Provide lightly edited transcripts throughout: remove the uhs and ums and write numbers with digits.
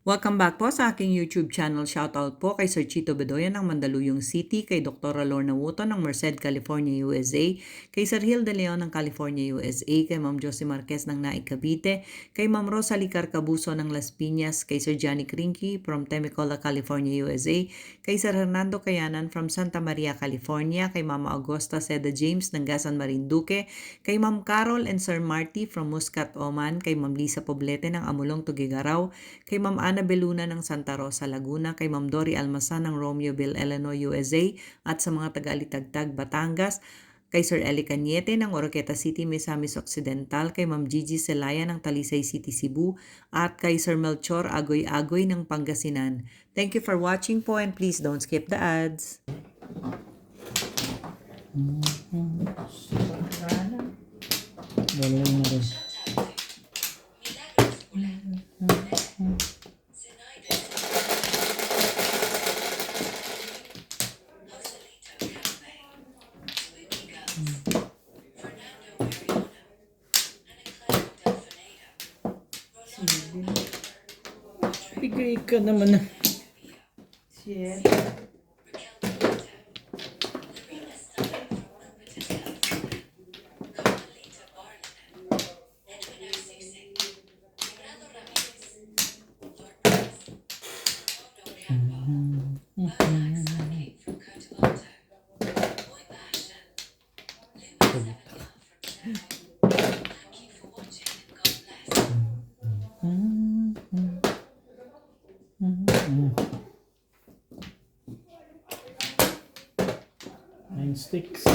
Welcome back po sa aking YouTube channel. Shoutout po kay Sir Chito Bedoya ng Mandaluyong City, kay Dr. Lorna Wotton ng Merced, California, USA, kay Sir Hill De Leon ng California, USA, kay Ma'am Josie Marquez ng Naik, Cavite, kay Ma'am Rosalie Carcabuso ng Las Piñas, kay Sir Johnny Krinky from Temecula, California, USA, kay Sir Hernando Cayanan from Santa Maria, California, kay Mama Augusta Seda James ng Gasan, Marinduque, kay Ma'am Carol and Sir Marty from Muscat, Oman, kay Ma'am Lisa Poblete ng Amulong, Tugigaraw, kay Ma'am Ana Beluna ng Santa Rosa, Laguna, kay Ma'am Dory Almasan ng Romeoville, Illinois, USA, at sa mga taga-Alitagtag, Batangas, kay Sir Eli Cañete ng Oroqueta City, Misamis Occidental, kay Ma'am Gigi Celaya ng Talisay City, Cebu, at kay Sir Melchor Agoy-Agoy ng Pangasinan. Thank you for watching po, and please don't skip the ads. Galing na rin. Bigay ka naman na. Shit. Nine sticks.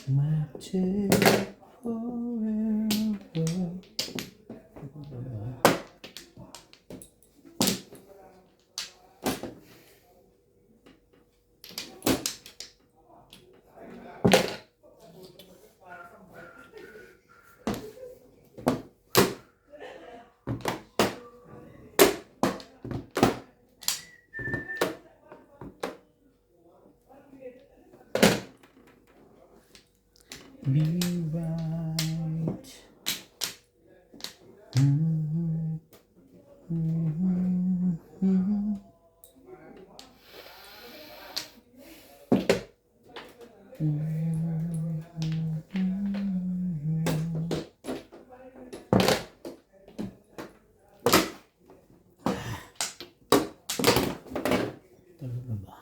Magic forever. Be right. Talaga ba?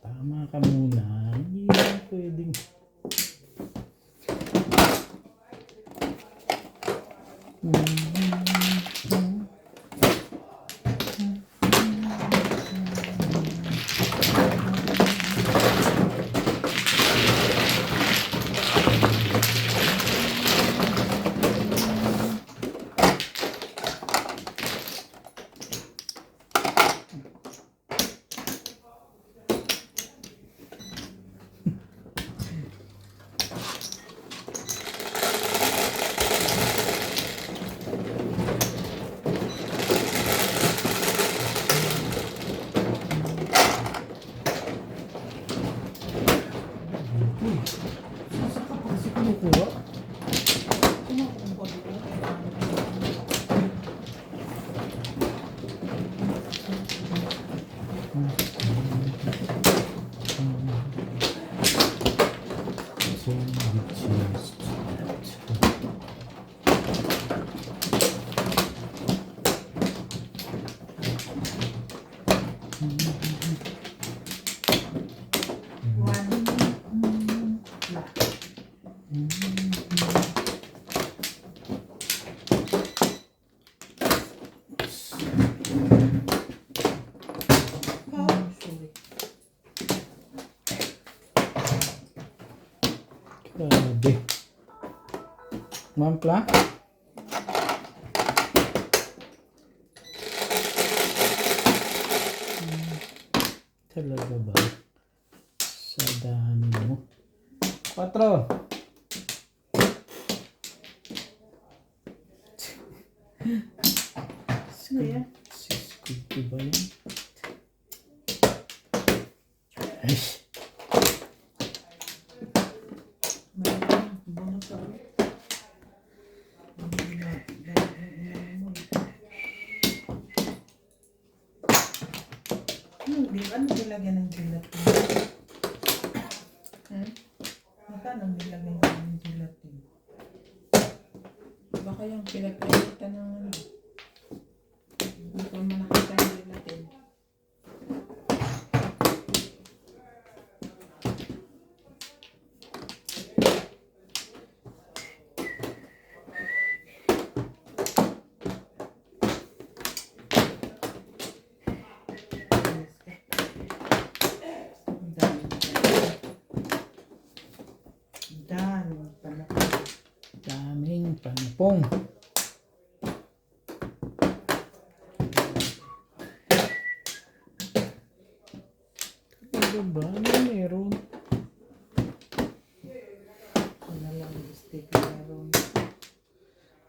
Tama ka muna. Hindi na pwedeng. Saan ka pa kasi kumukuha? So, which is that? Grabe. Mampla? Talaga ba? Sa dami mo. 4. Ano yan? Siskuti ba yan? Ay, Bunot ako. Ano nilagyan ng gelatin? Magkano nilagyan ng gelatin? Baka yung pinagkalitan ng ano. Hindi ko man nakita yung gelatin. Ang dami. Ang dami pala. daming panapong. Talaga ba? Ano meron? Wala lang stick meron.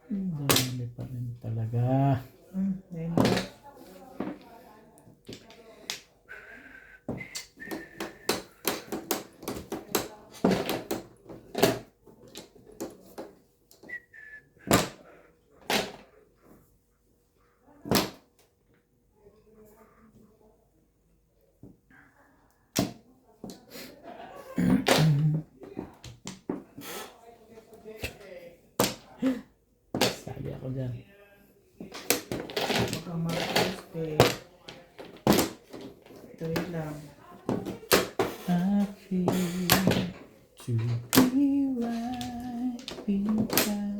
Ang dami pa rin talaga. Ayun. Sabi ako dyan. Baka mag-stick. Ito yun lang. I feel to be right beside.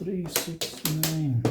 Three, 6, 9.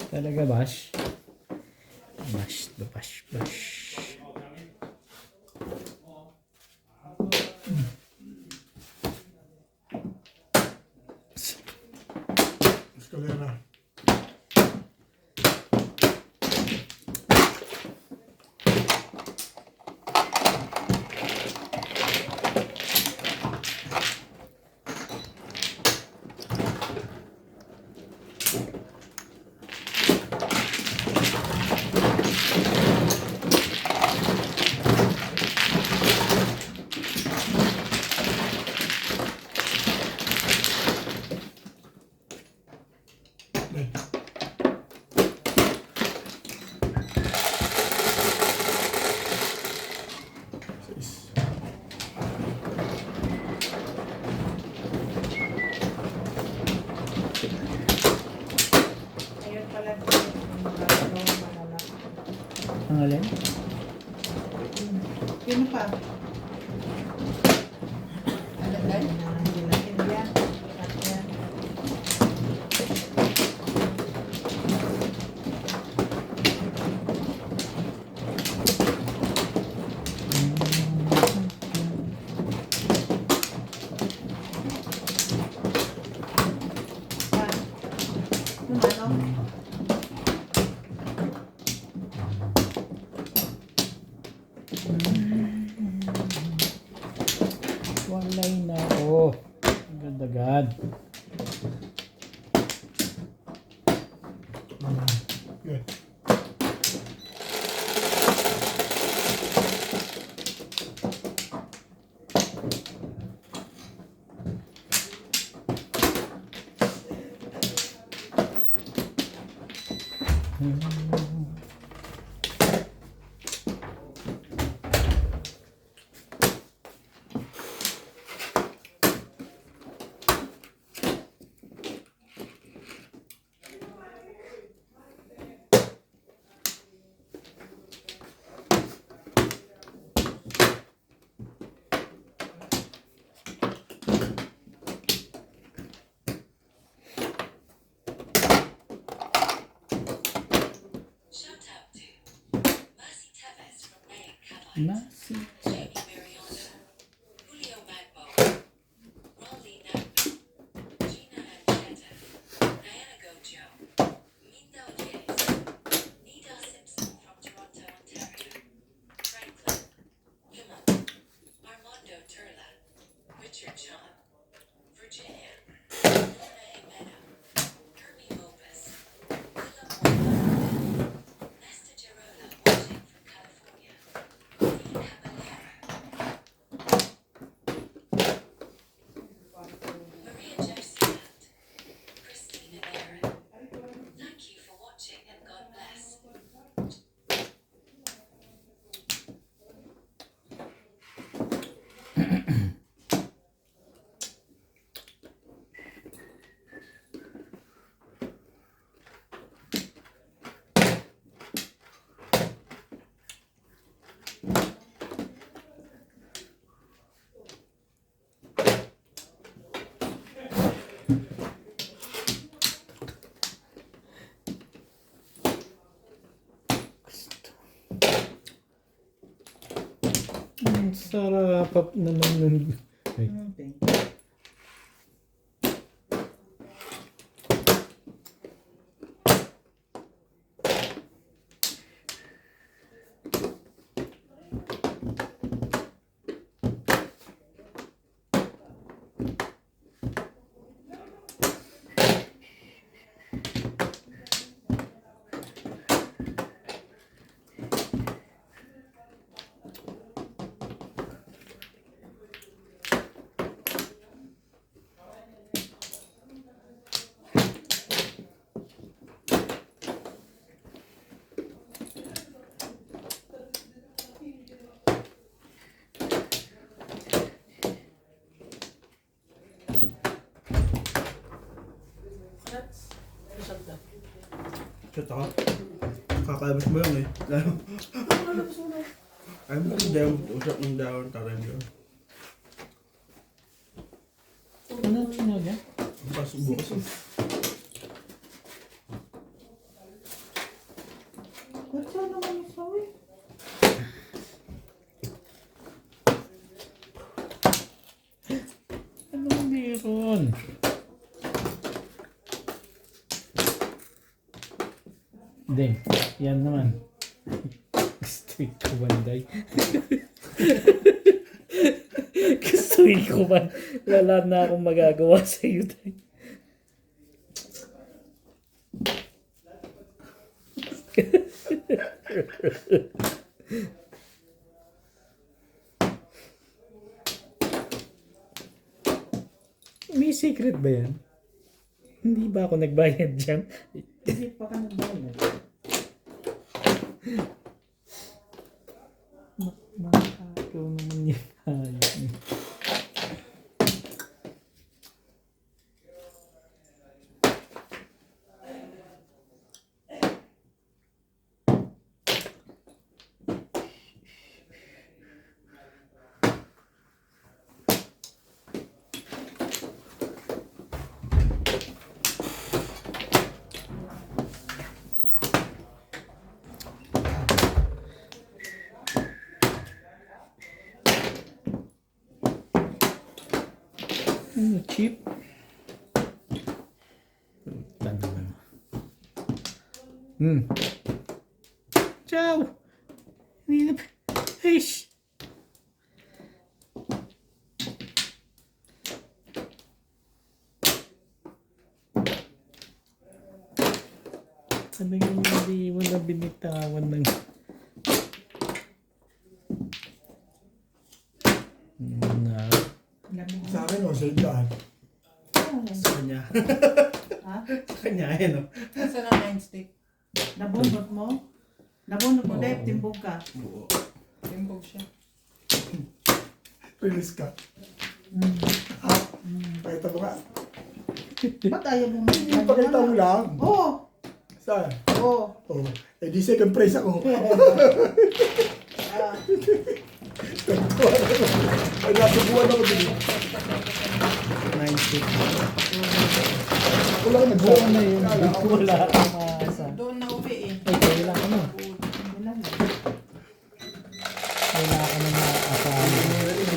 Talaga bash? Bash, bash, bash. Escalera. Ang alin? Sino pa? Alagay? Gelatin yan. At yan. Ah. Yung ano? Walay na ako. Agad-agad. Good. Shout out to Mercy Tevez from Nayib Cabinet, Nasi. Jamie Mariano, Julio Magbo, Rolly Nagby, Gina Ancheta, Diana Gojo, Minda Yates, Nida Simpson from Toronto, Ontario, Franklin, Himon, Armando Turla, Richard Sean, Virginia, Luna Jimena, Kirby Lopez, Willa Morgan, Nesta Girola watching from California, Lee Caballero, Maria Josiah, Christina Aaron. Thank you for watching and God bless. Ang sarap naman nun. Ay, Okay. Shut up. Kakalabas mo yun eh. Ayaw mo yung dahon, usap ng dahon, taran yun. ano sinog yan? Bukas, bukas. Ba't siya naman sawi? Anong meron? Hindi, yan naman. Gusto ko banday. Gusto ko ba? Wala na akong magagawa sa iyo, Day. May secret ba yan? Hindi ba ako nagbayad dyan? Hindi pa ka nagbayad. Ikaw naman yan. Hayop niya. Ciao! Hindi na... Ish! Ano yung hindi mo na binitawan ng... Na... Lamig. Sa akin, o, sa daan. Sa kanya. Ha? Sa kanya, ayan o. Nasaan ang 9 stick? Nabunot mo? Nabunot mo, Oo. Dave, timbog ka. Buo. Timbog siya. Release ka. Pakita mo nga. Ba't ayaw mo Yung pakita mo lang. Oo. Saan? Oo. Oh, eh di second prize ako. Ah, Ay, nasubuan ako din. 90. Ako lang Buo nagsawa na yun. Wala akong maasa. Doon na uwi eh. Ay, kailan ka na. wala na. Wala ka na maasahan.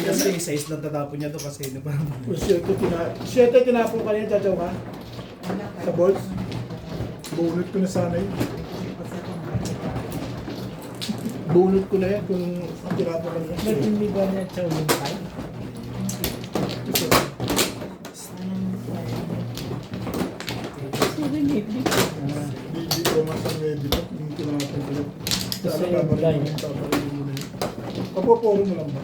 Kasi yung size lang tatapon niya doon kasi na parang... Siyete tinapon ka niya, chachaw ka? Wala ka. Sa balls? Bunot ko na sana yun. Kasi ako nakakita. Bunot ko na yan kung tinapon ka niya. Ba't hindi ba niya chow yung time? Hindi ko masang ready pa yung tinapon ko lang. Kasi Sana yung guy. babarilin mo na yun. Papaporo mo lang ba?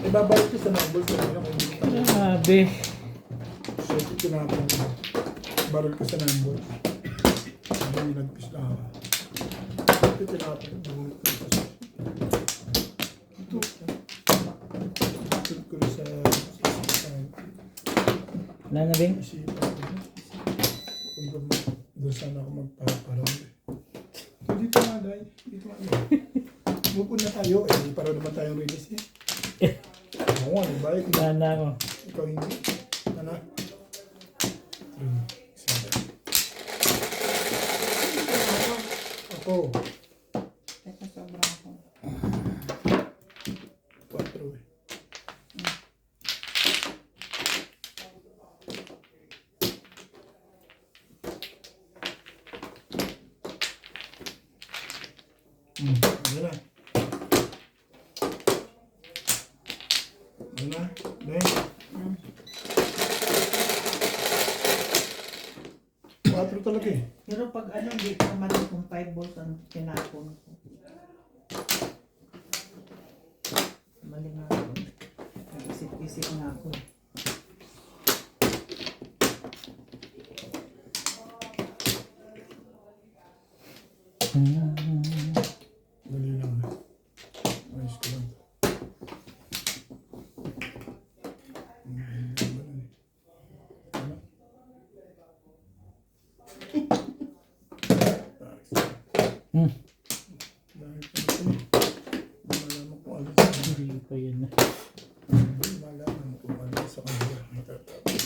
Ibabalik ko sa numbers ko na kung hindi ka. Grabe. Siyete tinapon ko. Baril ko sa numbers. Hindi nagpis na ako. Siyete tinapon ko. Bunot ko sa ito. Ito ko rin sa Wala na, Bing? isipan ko. Kung doon sana ako magpaparang. Dito nga, Day. Dito nga. Mupun na tayo. Eh, para naman tayong release eh. Oo nga, diba? Wala na ako. Ikaw hindi. Ano? 3, 7. Ako. Teka, sobrang ako. 4 eh. Ano na? Ano na? Dahil? 4 talaga eh. Pero pag ano, hindi ka mali kung 5 balls ang tinapon ko. Mali nga ako. Isip-isip nga ako. Dali lang eh. Ayos ko lang. Ano? Hmm. Dahil pa ito eh. Malaman kung ano sa kanila. Hindi pa yan. Malaman kung ano sa kanila. Matatapos.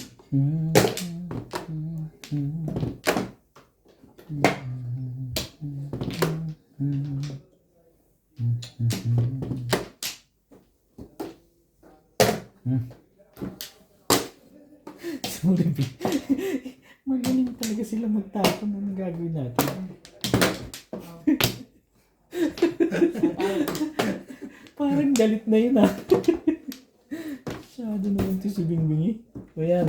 Sorry, Bing. Magaling talaga sila magtapon ng gagawin natin. Parang galit na yun ah. Masyado naman ito si Bingbing eh. O yan.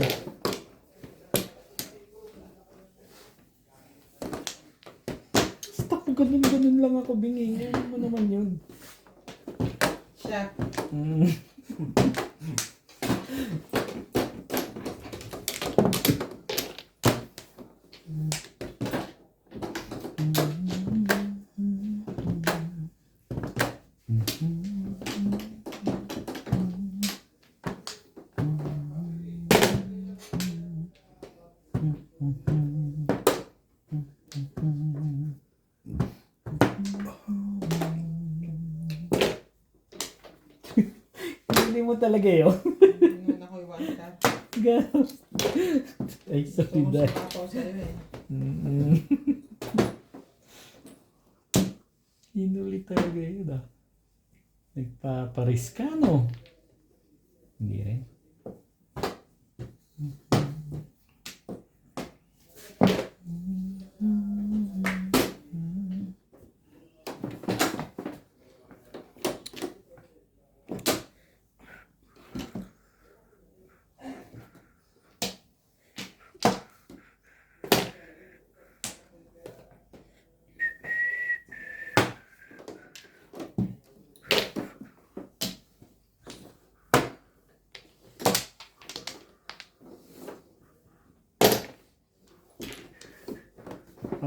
Basta kung ganun-ganun lang ako, Bing eh. Ano mo naman yun? Siya. Mm. Hindi mo talaga yun. Yun ako yung one tap. Gas. Ay, sorry dahil. Sumusuka ako sa'yo eh. Hinuli talaga yun ah. Nagpaparis ka no? Hindi rin.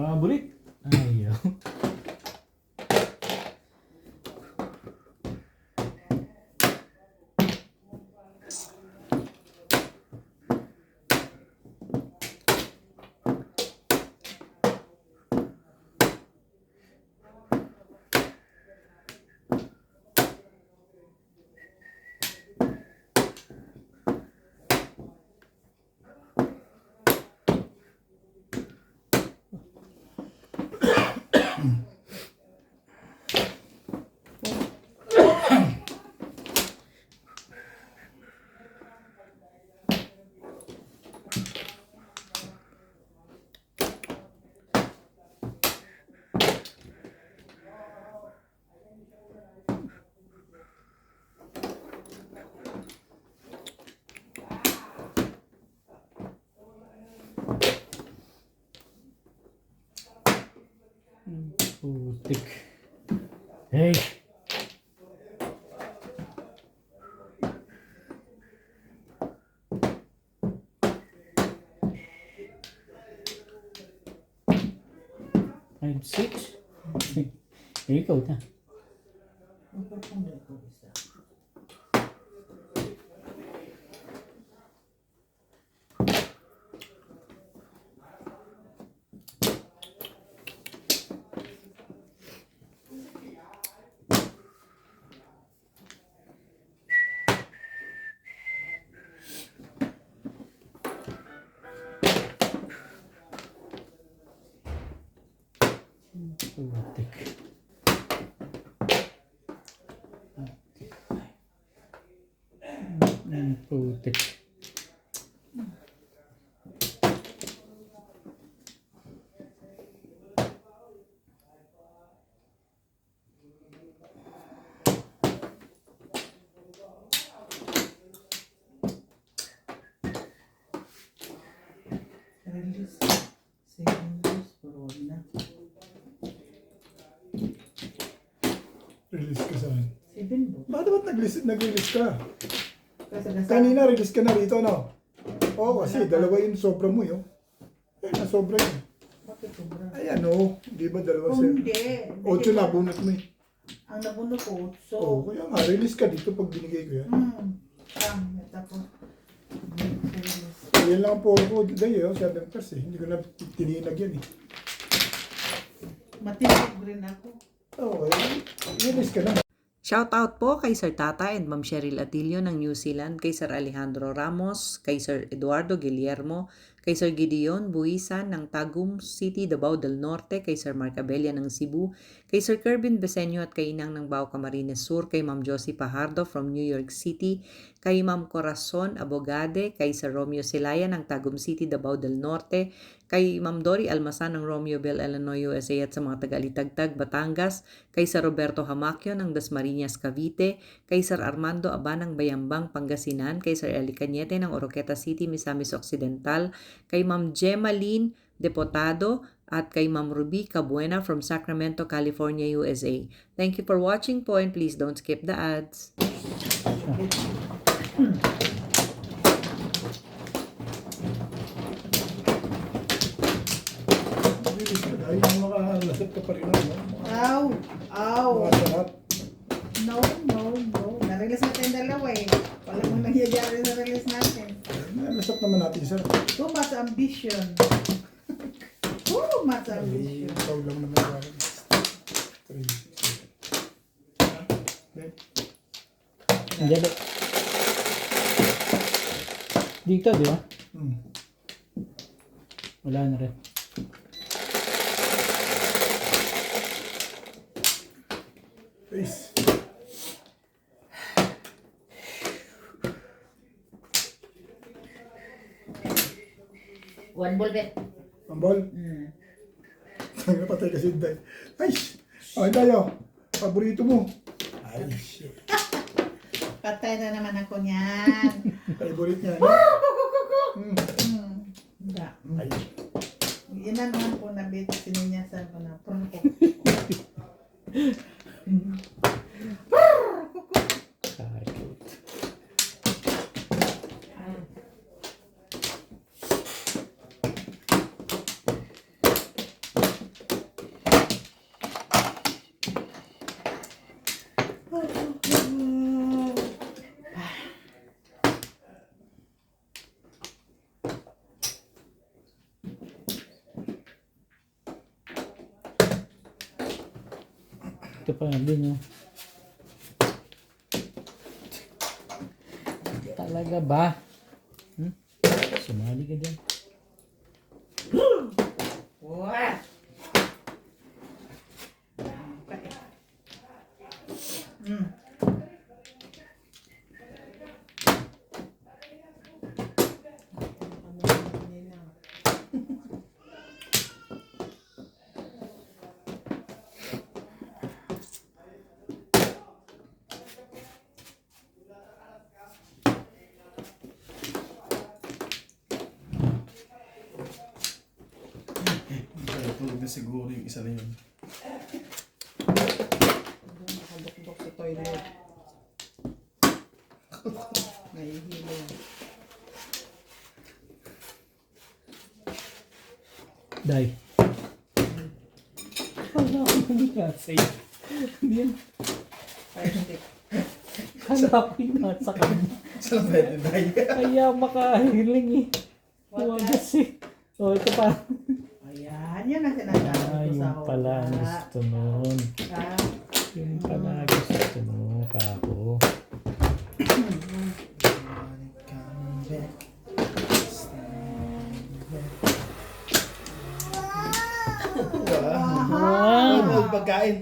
Bulit. Ayaw. Putik. Hey! I'm 6. Ikaw na. Magpapunod ko isa. Putik. Putik. Release. Second release. Pero na. Release ka saan? 7 bolts. Ba't nag-release ka? Kasagasan. Kanina release ka na rito, no? Oo, kasi dalawa yung sobra mo yun. Eh, nasobra yun. Bakit sobra? Ayan, o. Di ba dalawa siya? Hindi. 8 na bunot mo eh. Ang nabuno ko, so. Oo, kaya nga, release ka dito pag binigay ko yan. Tapos. Yan lang po ko day, 7 pers eh. Hindi ko na tininag yan eh. Matinig rin ako. Oo, release ka na. Shoutout po kay Sir Tata and Ma'am Cheryl Atilio ng New Zealand, kay Sir Alejandro Ramos, kay Sir Eduardo Guillermo, kay Sir Gideon Buisan ng Tagum City, Davao del Norte, kay Sir Mark Abella ng Cebu, kay Sir Kerbin Besenyo at kay Inang ng Bao Camarines Sur, kay Ma'am Josie Pajardo from New York City, kay Ma'am Corazon Abogade, kay Sir Romeo Silaya ng Tagum City, Davao del Norte, kay Ma'am Dory Almasan ng Romeoville, Illinois, USA at sa mga taga-Alitagtag, Batangas, kay Sir Roberto Hamacchio ng Dasmariñas, Cavite, kay Sir Armando Aba ng Bayambang, Pangasinan, kay Sir Eli Cañete ng Oroqueta City, Misamis Occidental, kay Ma'am Gemaline Deputado, at kay Ma'am Ruby Cabuena from Sacramento, California, USA. Thank you for watching po and please don't skip the ads. Release ka na. Yung makalasap ka pa rin ako. Ow! Ow! Mga sarap. No. Na-release natin dalawa eh. Wala mong nangyayari sa release natin. Nalasap naman natin sir. Too much ambition. Too much Ay, ambition. ikaw lang naman sa akin. 3, 6, 7. Hindi ba? Dito, di ba? Wala na rin. Peace. One ball bet. Ambol. Ang napatay kasi day. Ay! Okay tayo. Paborito mo. Ay, shit. Patay na naman ako niyan. Favorite niya. Hindi. Ay. Yan na naman po na bet. Sininyasan ko na. Prunko. Kakot. ka pa din, oh. Talaga ba? Sumali ka dyan. Wah! Tulog na siguro yung isa na yun. Nakadukdok sa toilet. Nahihilo. Day. Kala ko hindi ka safe. Hindi yan. Fire stick. Kala ko yung nasa kanya. Saan ba yun? Kaya makahiling eh. Huwagas eh. O, ito pa. Ayan, yan ang sinasabi ko sa Yung pala ang wala. gusto nun. Ah, Yung pala gusto mo, kako. Wow! Pagkain.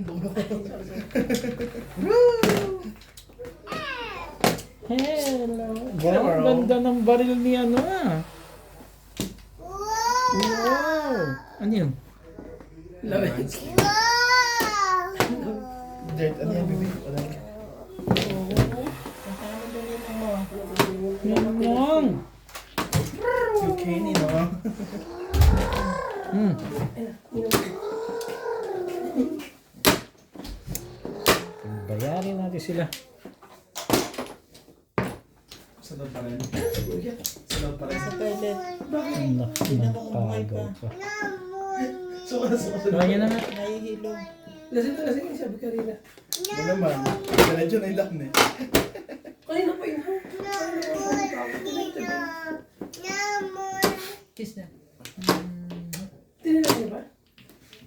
Hello. Wow, ganda ng baril ni ano ah. Wow! Ano yun? Dirt, ano yan, baby? Ano yan? Yan lang. Zucchini, no? Bayarin natin sila. Sunod pa rin. Sunod pa rin. Sa toilet. Anak ng pagaw pa. Sunod. Kaya na nga. Nahihilo. Mo naman. Diretso na ilak na eh. kiss na.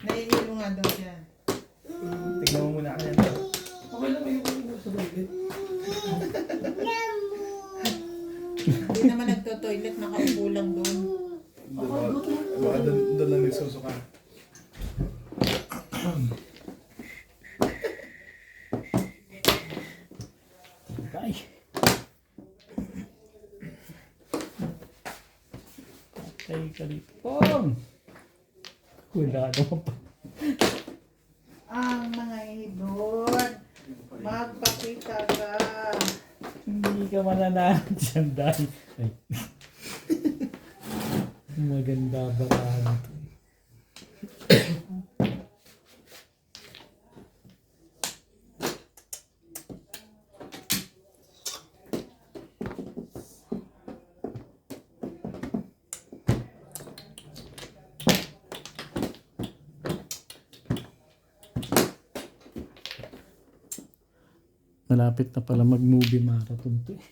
Nahihilo nga daw siya. Tignan mo muna ka yan. Hindi naman nagto-toilet. Nakaupo lang doon. Baka doon lang nagsusuka. Ay. Patay ka dito. Pong! Wala naman pa. Ang mga ibon, magpakita ka. Hindi ka mananalo dyan dahil. Ay. Maganda ba ito? Malapit na pala mag-movie marathon to eh.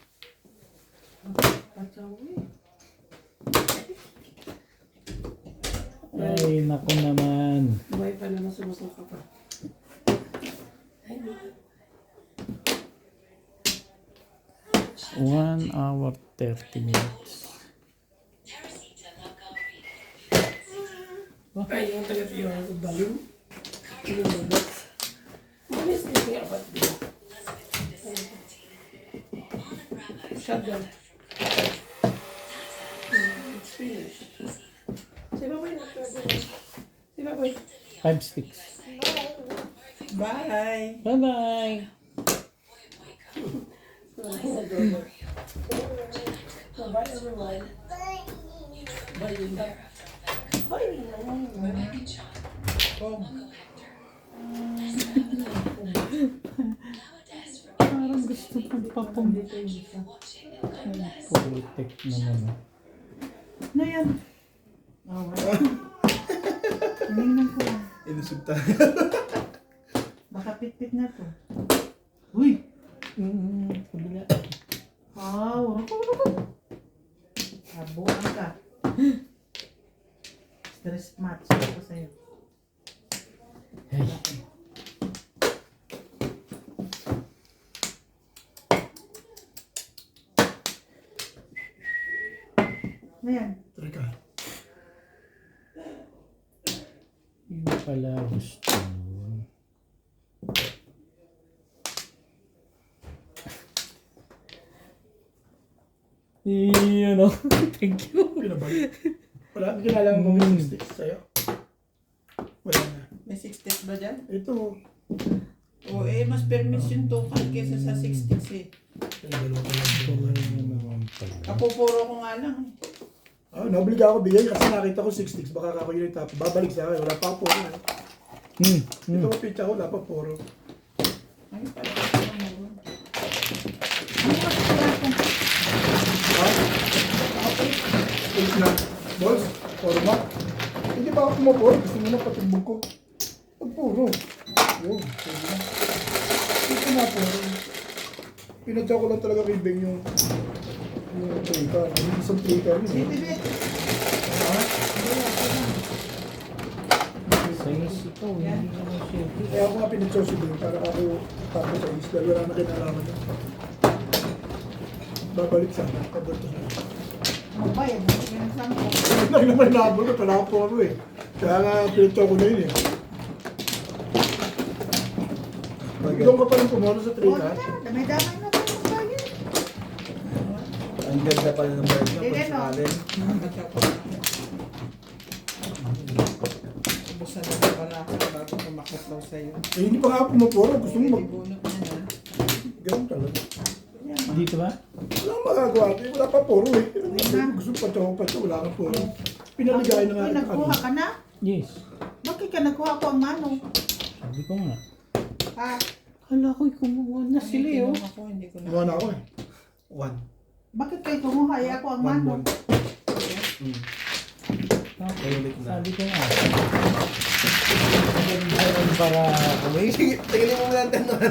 Ay, naku naman. Buhay pa naman sumusuka pa. 1 hour 30 minutes. Teresita Lagawi. Ay, yung taga-tiyo ako balon. Ilulunod. Malis niya kaya ba't dito? Shotgun. It's finished. Si Baboy na Si Baboy. 5 sticks. Bye! Bye-bye! So, bye everyone. Bye Linda. Bye Linda. Pog. Parang gusto magpapong protect naman. Ano yan? Oh, wala. Tingnan ko. Ilusog tayo. Baka pitpit na to. Uy! Kabila. Wow! Habuan ka. Stress match ako sa'yo. Hey. Ayan. Trika. Yun pala gusto mo. Ano? Thank you. Pinabalik. Wala, hindi kinalaman mo may 66 sa'yo. Wala na. May 60 ba dyan? Ito, O mas permis yung total kesa sa 60 eh. yung dalawa pa lang. Naman pala. Kapupuro ko nga lang eh. Ah, naobliga ako bigay kasi nakita ko 66. Baka ako yun yung tapos. Babalik sa akin. Wala pa puro. Ito ko pizza ko, wala pa puro. Ay, pala ko naman. Eight na. Balls, puro ba? Hindi pa ako pumapuro. Gusto mo na patimbog ko. Pag puro. Yun, sige na. Ito na puro. Pinadya ko lang talaga kay Beng yung trika. Yung isang trika yun. Bibit. Ha? Size ito. Hindi naman siyempre. Kaya ako nga pinadya si Beng para ako tapos sa isla. Wala na kinalaman yun. Babalik sana. Pabalik na. Ano ba yan? Yan ang sampo. Hindi naman nabol ko. Wala po ako eh. Kaya nga pinadya ko na yun eh. Doon ka pa rin pumalo sa O, trika. damay-damay na ba yung bagay? Ang ganda pala ng bird na Hindi, pag no? sakalin. Ubusan na ba pala ako bago kumakaslaw sa'yo. Eh, hindi pa nga ako pumapuro. Gusto mo mag... Ibunot na na. Ganun talaga. Dito ba? Wala akong magagawa. Eh, wala pa puro eh. Gusto pa ito, wala kang puro. Pinaligay na nga Uy, rin nagkuha ka na? Yes. Bakit ka nagkuha ko ang manong? Sabi ko nga. Ha? Hala ko'y kumuha na sila eh. Oh. Ako, hindi ko na. Gawa na ako eh. 1. Bakit kayo kumuha? Ay ako ang 1 manong. ball. Okay. Ulit na. Sabi ko nga. Ganun para Tingnan mo muna ang tanong.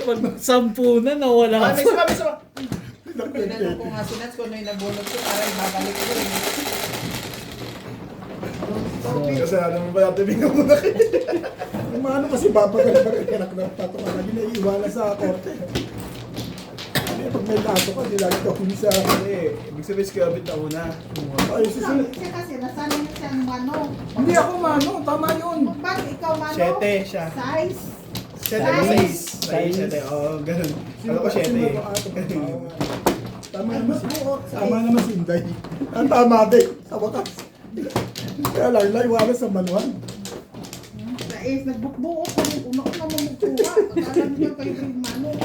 pag 10 na nawala. May sama, may sama. Tinanong ko nga si Nats kung ano yung nabunot ko para ibabalik ko eh. Kasi ano mo ba natin bigyan mo na kayo. Yung mga ano kasi babagal-bagal ka nakapatato ka na ginaiiwala sa korte. Hindi, pag may kaso ka, di lagi ka huli sa... Eh, ibig sabihin si Kabit na una. Ay, susunod. Siya kasi nasanay na siya ang manong. Hindi ako mano, tama yun. Bakit ikaw manong? 7 siya. Size? 7 ba 6? 7. Oo, ganun. Alam ko 7 eh. Tama naman si Tama naman si Inday. Ang tama din. Sa wakas. Kaya lang, naiwala sa manual. Size, nagbukbuo ko. Una-una mo magkuha. Akala niyo kayo yung manong.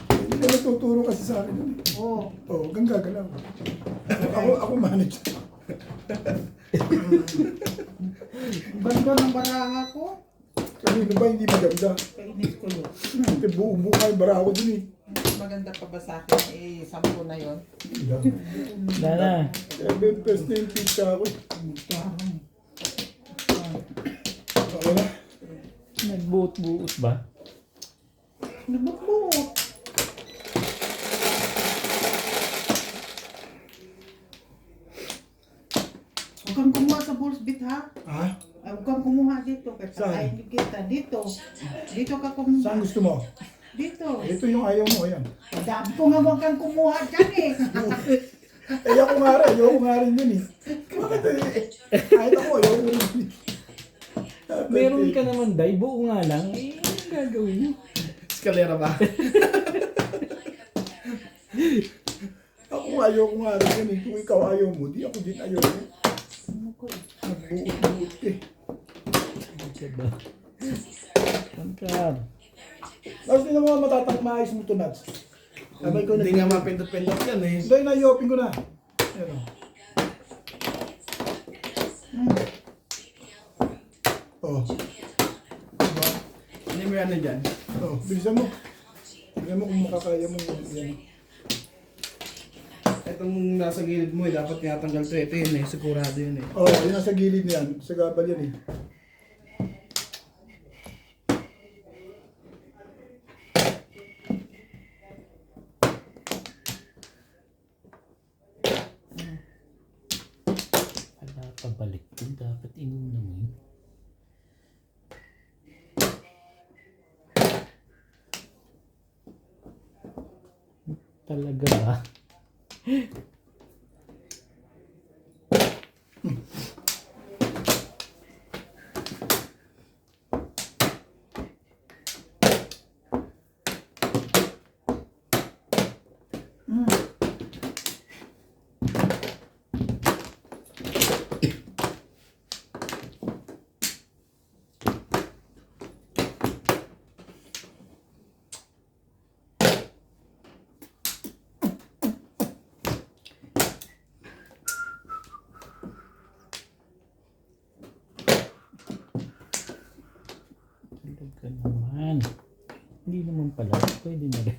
Hindi ka natuturo kasi sa akin. Oo. Oo, hanggang gagalaw. Ako manager. Bando ng baraha ko. Kanino ba hindi maganda? Kainis ko yun. Kasi buo kayo baraho dun eh. Maganda pa ba sa akin? Eh, 10 na yun. Dana. Kaya best na yung pizza ako. Ako na. Nagbuot-buot ba? Nagbukbuo. Huwag kang kumuha sa balls bit ha. Ha? Ay, huwag kang kumuha dito. Kaya Saan? patayin kita. Dito. Dito ka kumuha. Saan gusto mo? Dito. Ito yung ayaw mo, ayan. Dami ko nga huwag kang kumuha dyan eh. Eh ako nga rin, ayaw ko nga rin yun eh. Bakit eh? Kahit ako, ayaw ko rin yun eh. Meron ka naman, Day. Buo nga lang. Eh, anong gagawin mo? Eskalera ba? Ako ayaw ko nga rin yun eh. Kung ikaw ayaw mo, di ako din ayaw mo. Nagbuot-buot eh. Diba? Pangkar. Tapos din naman matatangmaayos mo ito, Nats. Sabay ko Hindi nga mapindot-pindot yan eh. Hindi, na-i-open ko na. Ayan o. Oh. Diba? Hindi mo yan na dyan. Oh, bilisan mo. Tingnan mo kung makakaya mo yan. Itong nasa gilid mo eh, dapat tinatanggal to. Ito yun eh, sigurado yun eh. Oh, yun nasa gilid niyan. Sa gabal yan eh. Wala pabalik ko. Dapat inuna mo yun. Talaga ba? Talaga naman. Hindi naman pala. Pwede na rin.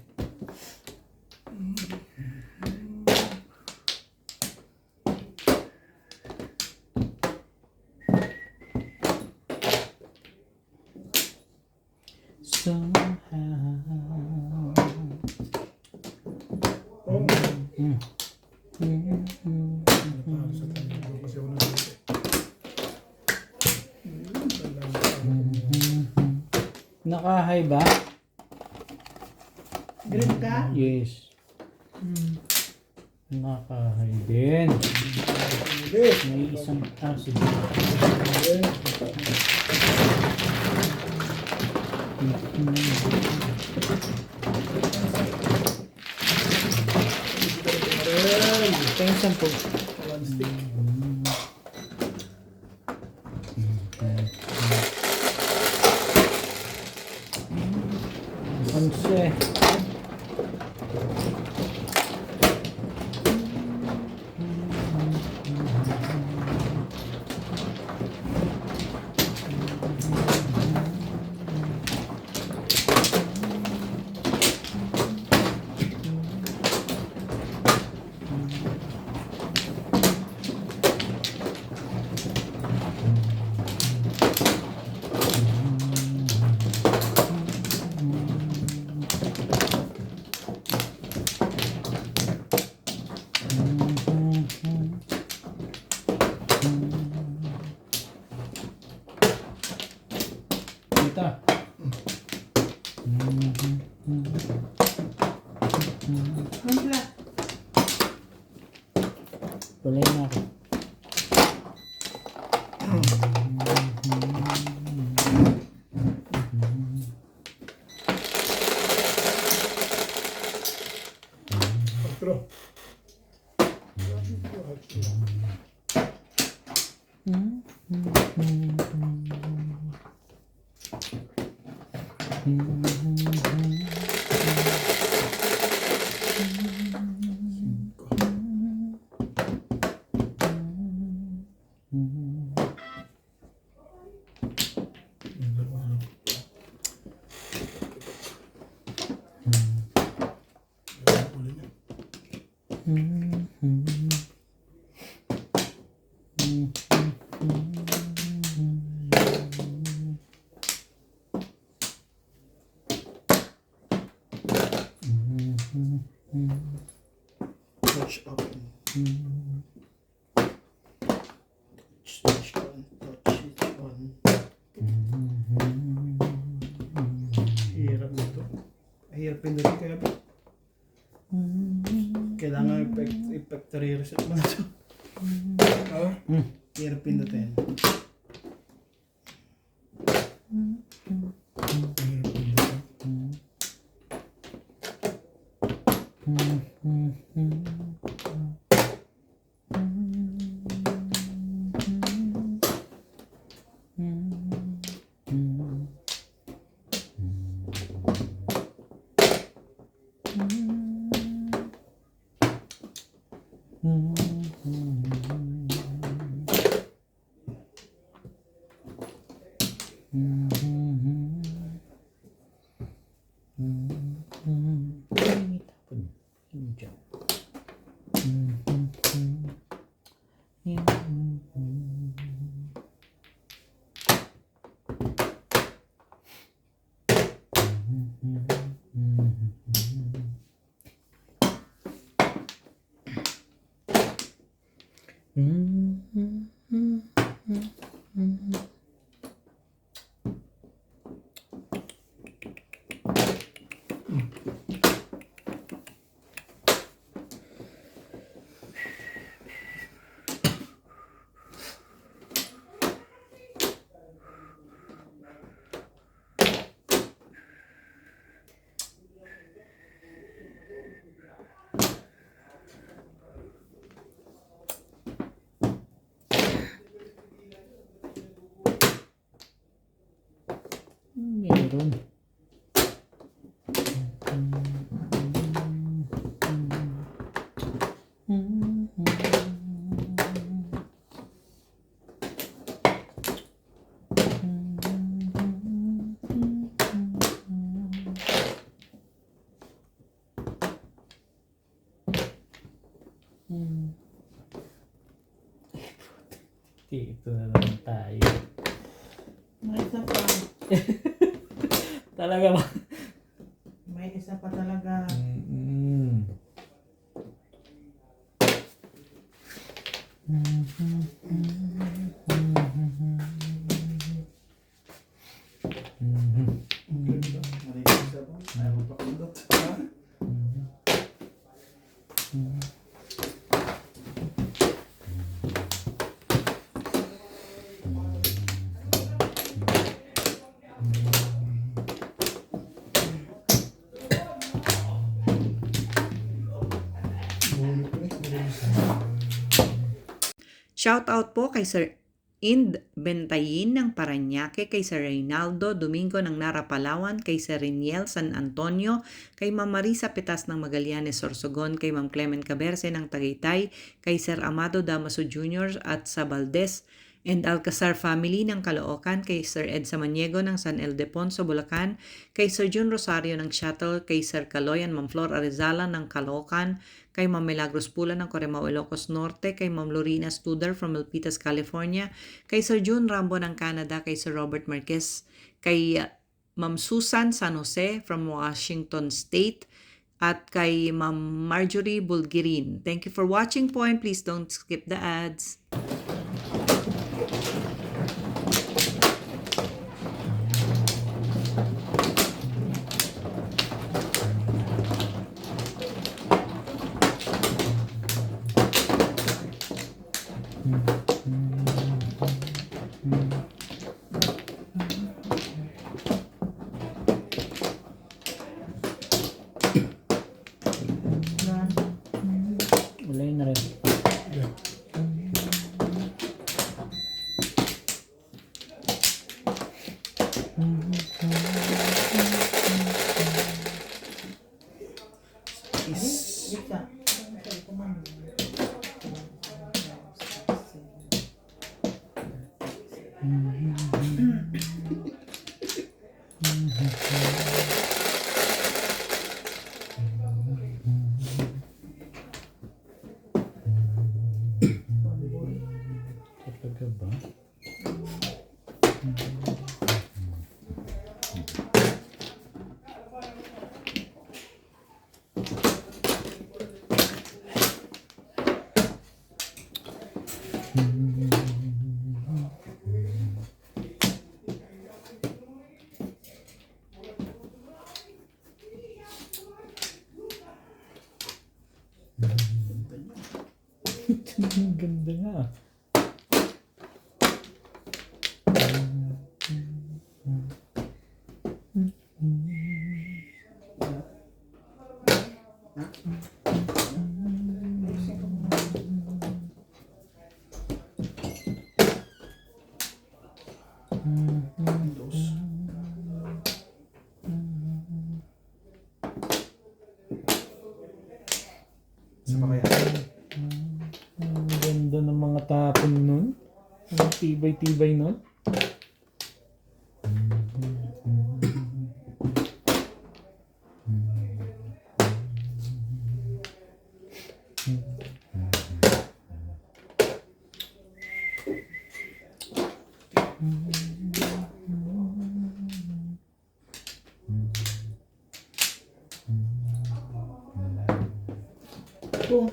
Somehow. Oo. Mm. Natalo sa tayo. Kasi ako nag-iisip. Naka-high ba? Green ka? Yes. Naka-high din. Hindi. May isang sige. Ito yung 10. One stick. Onse. Dito. Wala. Tuloy na ako. Patro. Touch up. Touch on. Touch it on. Hirap nito. Hirap pindutin kaya ba? Kailangan i-factory reset mo na ito. Ah? Hirap pindutin. doon. Dito na naman tayo. May isa pa. Talaga ba? May isa pa talaga. Shoutout po kay Sir Ind Bentayin ng Parañaque, kay Sir Reynaldo Domingo ng Nara, Palawan, kay Sir Riniel San Antonio, kay Ma'am Marisa Pitas ng Magallanes, Sorsogon, kay Ma'am Clement Caberce ng Tagaytay, kay Sir Amado Damaso Jr. at sa Valdez and Alcazar family ng Caloocan, kay Sir Ed Samaniego ng San Ildefonso, Bulacan, kay Sir Jun Rosario ng Shuttle, kay Sir Caloyan, Ma'am Flor Arizala ng Caloocan, kay Ma'am Milagros Pula ng Corimao, Ilocos Norte, kay Ma'am Lorena Studer from Milpitas, California, kay Sir June Rambo ng Canada, kay Sir Robert Marquez, kay Ma'am Susan San Jose from Washington State, at kay Ma'am Marjorie Bulgirin. Thank you for watching po, and please don't skip the ads. Wala yun na rin. Isa. Talaga ba? Ang ganda nga. Ang ganda ng mga tapon nun. Ang tibay-tibay nun. Boom.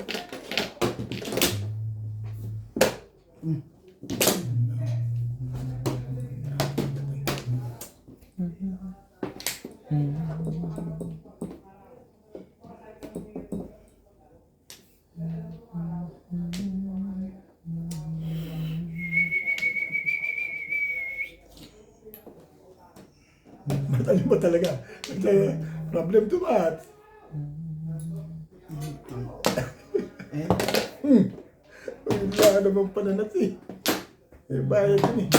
Matalim ba talaga? Problem to mat. Wala namang pananat eh. Bayad yun eh.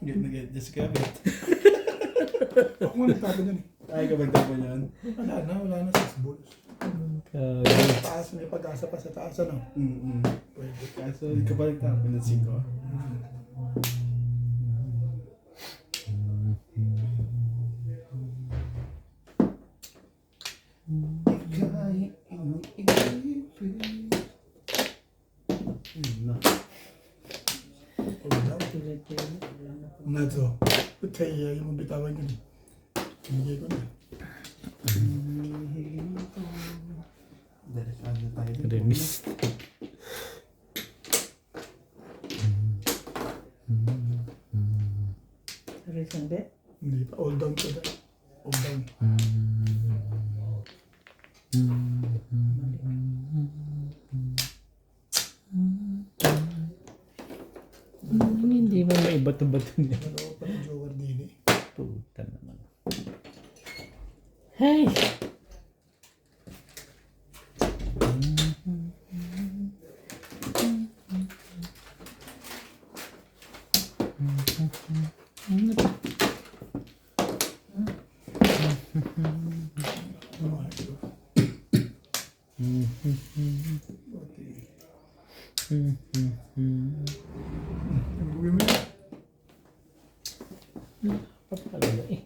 Hindi nag-adjust ka, bet. Ako nga nagtapon yan eh. Ay, kabagdapan yan. Wala na 6 balls. Taas, may pag-asa pa sa taas, ano? Pwede. Kaso, hindi ka pa nagtapon ng 5. Nato. Kaya yung bitawan ko eh. Binigay ko na. Delikado tayo. Remis. Reason be? Hindi pa. All down ko na. All down. Hindi mo may bato-bato niya. Ano pa ng Joker din eh. Puta naman. Hey! Gawin mo yun. Papalala eh.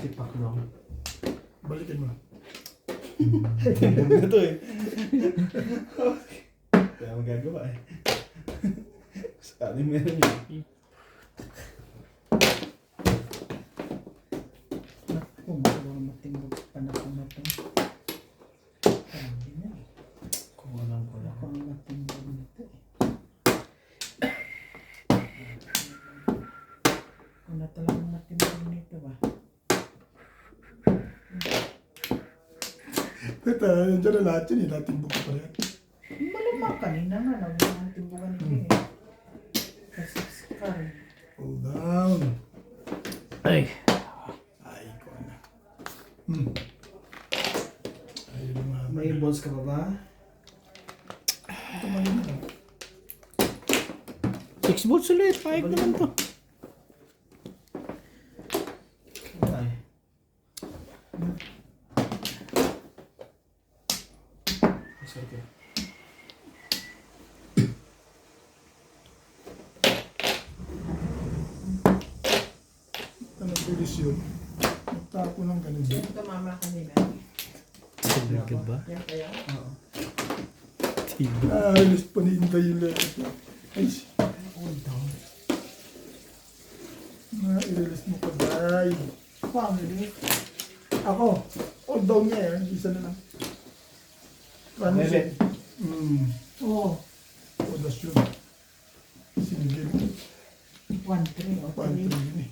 Tipak lang. Balikin mo. Timbog na to eh. Kaya magagawa eh. Sakali meron yun. Kung magawang matimbog panahon na ito. Sabi na eh. Kung alam ko lang. Kung matimbog nito eh. Kung na talagang matimbog nito ba? Ito, nandiyan na lahat yun eh. Lahat yung buko pa rin. Malamang kanina nga, nagmamantimbogan nito eh. Kasi ka rin. All down. Ay! Ay, ko na. Ayun yung mga... May balls ka pa ba? Ito mali na. 6 volts ulit. Pahig naman to. Ay. Sorry. Ito nagbilis yun. Nagtapo ng ganun din. Yung tumama kanina. Sabi ka ba? Yan kaya? Tibo. Alis pa nihintay yung letter. Ay, All down. i-release mo pa, guys. Family. Ako, all down niya eh. Isa na lang. Paano siya? Oo. O, das yun. Sinigil. 1-3 o Paano 3. yun eh.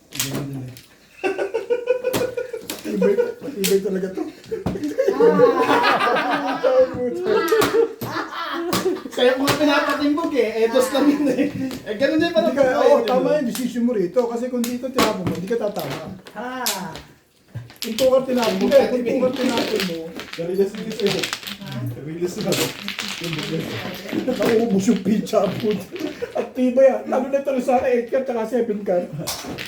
Ganyan din eh. Matibay talaga to. Kaya kung pinapatimbog eh, dos lang yun eh. Eh, ganun din pala Hindi ka, oo, tama yung decision mo rito. Kasi kung dito tinapon mo, hindi ka tatama. Ha! Kung tukar tinapon mo, kung tukar tinapon mo, Release eh. Release na. nauubos yung pizza food. At tiba yan. Lalo na ito rin sana 8 card at 7 card.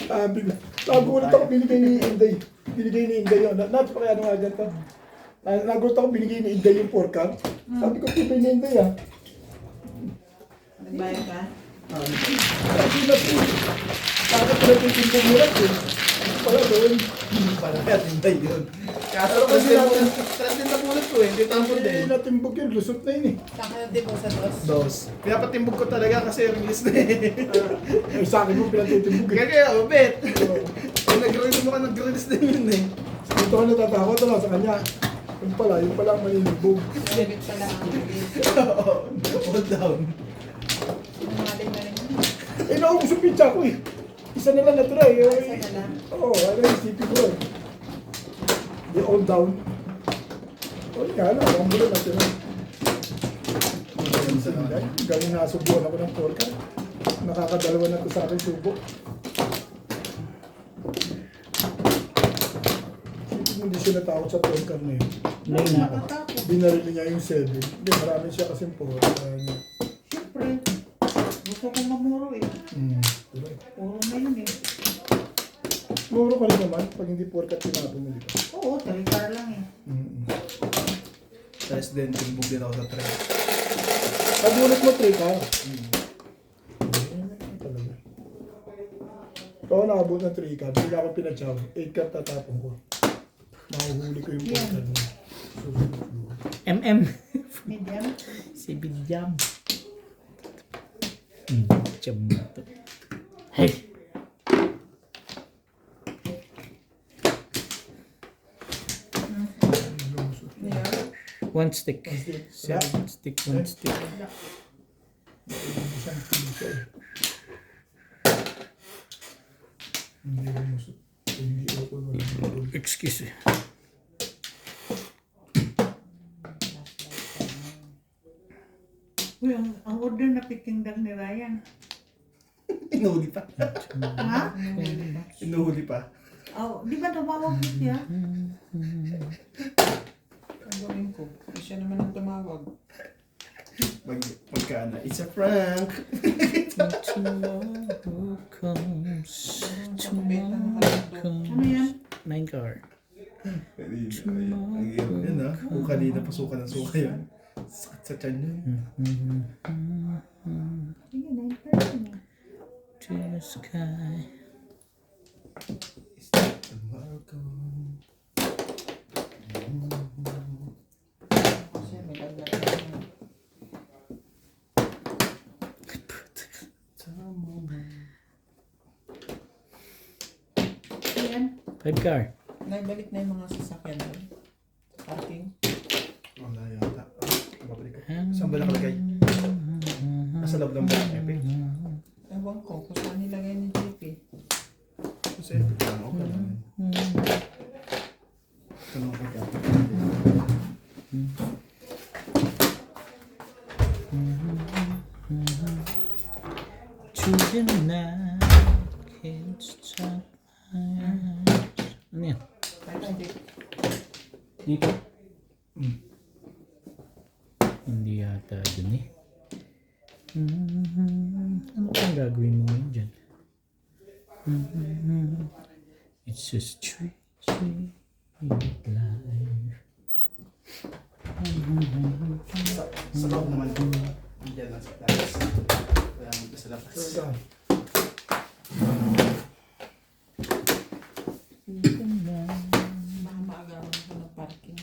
Sabi ko. Nagulat ako binigay ni Inday. Binigay ni Inday yun. Nato pa kaya ano nga ganito. Nagulat ako binigay ni Inday yung 4 card. Sabi ko tiba ni Inday ah. Nagbayad ka? Sabi na po. Bakit pala ito yung timbang mulat eh. Pala doon. Pala, tinday yun. Kaso Pero kasi natin, trend din na bullet ko eh. Hindi tampon hindi din. natimbog yun. Lusot na yun eh. Saka na din po sa dos. Dos. Pinapatimbog ko talaga kasi release na eh. Ay sa akin mo pinatitimbog eh. Kaya, bet. Nag-release mo ka, nag-release na yun eh. Dito ka natatakot na sa kanya. Yung pala ang maninimbog. Debit pala ang debit. Hold down. Umaling na rin yun. Eh, naubos yung pizza ko eh. Isa na lang natira eh. Isa na lang. Oo, ano yung isipin ko eh. Di all down. O nga lang, ang bulan natin eh. Galing nasubuan ako ng porka. Nakakadalawa na to sa akin subo. Isipin mo hindi siya natakot sa porka na yun. Nay na ako. Binarili niya yung 7. Hindi, marami siya kasing porka. Siyempre. Gusto kong mamuro eh. Diba? Puro na yun eh. Muro ka rin naman pag hindi porkat tinapon mo, di ba? Oo, 3 car lang eh. Tapos din, timbog din ako sa tray. Nabulit mo 3 ka. Talaga. Ikaw nakabot ng 3 ka. Bigla ako pinatsaw. 8 ka tatapon ko. Mahuhuli ko yung porkat mo. MM. Medium. Si Bidyam. Jam na to. Hey! One stick. Seven stick, one stick. Isang piso eh. Hindi ko musot. Hindi ako nalulog. Excuse me. Uy, ang order na Peking duck ni Ryan. Inuhuli pa. Ha? Inuhuli pa. Oh, di ba tumawag mo siya? Ang gawin ko. Siya naman ang tumawag. Pagka na, it's a prank. Tomorrow comes. Ano yan? 9 car. Pwede yun. Yan ah. Kung kanina pasukan ng suka yun. Sakit sa tiyan yun. Sige, 9:30 na. To the sky. It's tomorrow comes. Kasi may laglag na. Ayan. 5 car. Naibalik na yung mga sasakyan doon. Parking. Wala yata. Babalik ko. Saan ba nakalagay? Nasa loob ng bag, Epic. Ewan ko kung saan nilagay ni JP. Kasi Epic lang ako. Tanong ko ka. To the night. Can't stop my eyes. Ano yan? Kaya JP. Dito? Hindi yata dun eh. Ano kang gagawin mo ngayon dyan? It's just sweet, sweet life. Sa loob naman. Diyan lang sa taas. Kaya mo sa labas. Saan? Baka maagawan ko ng parking.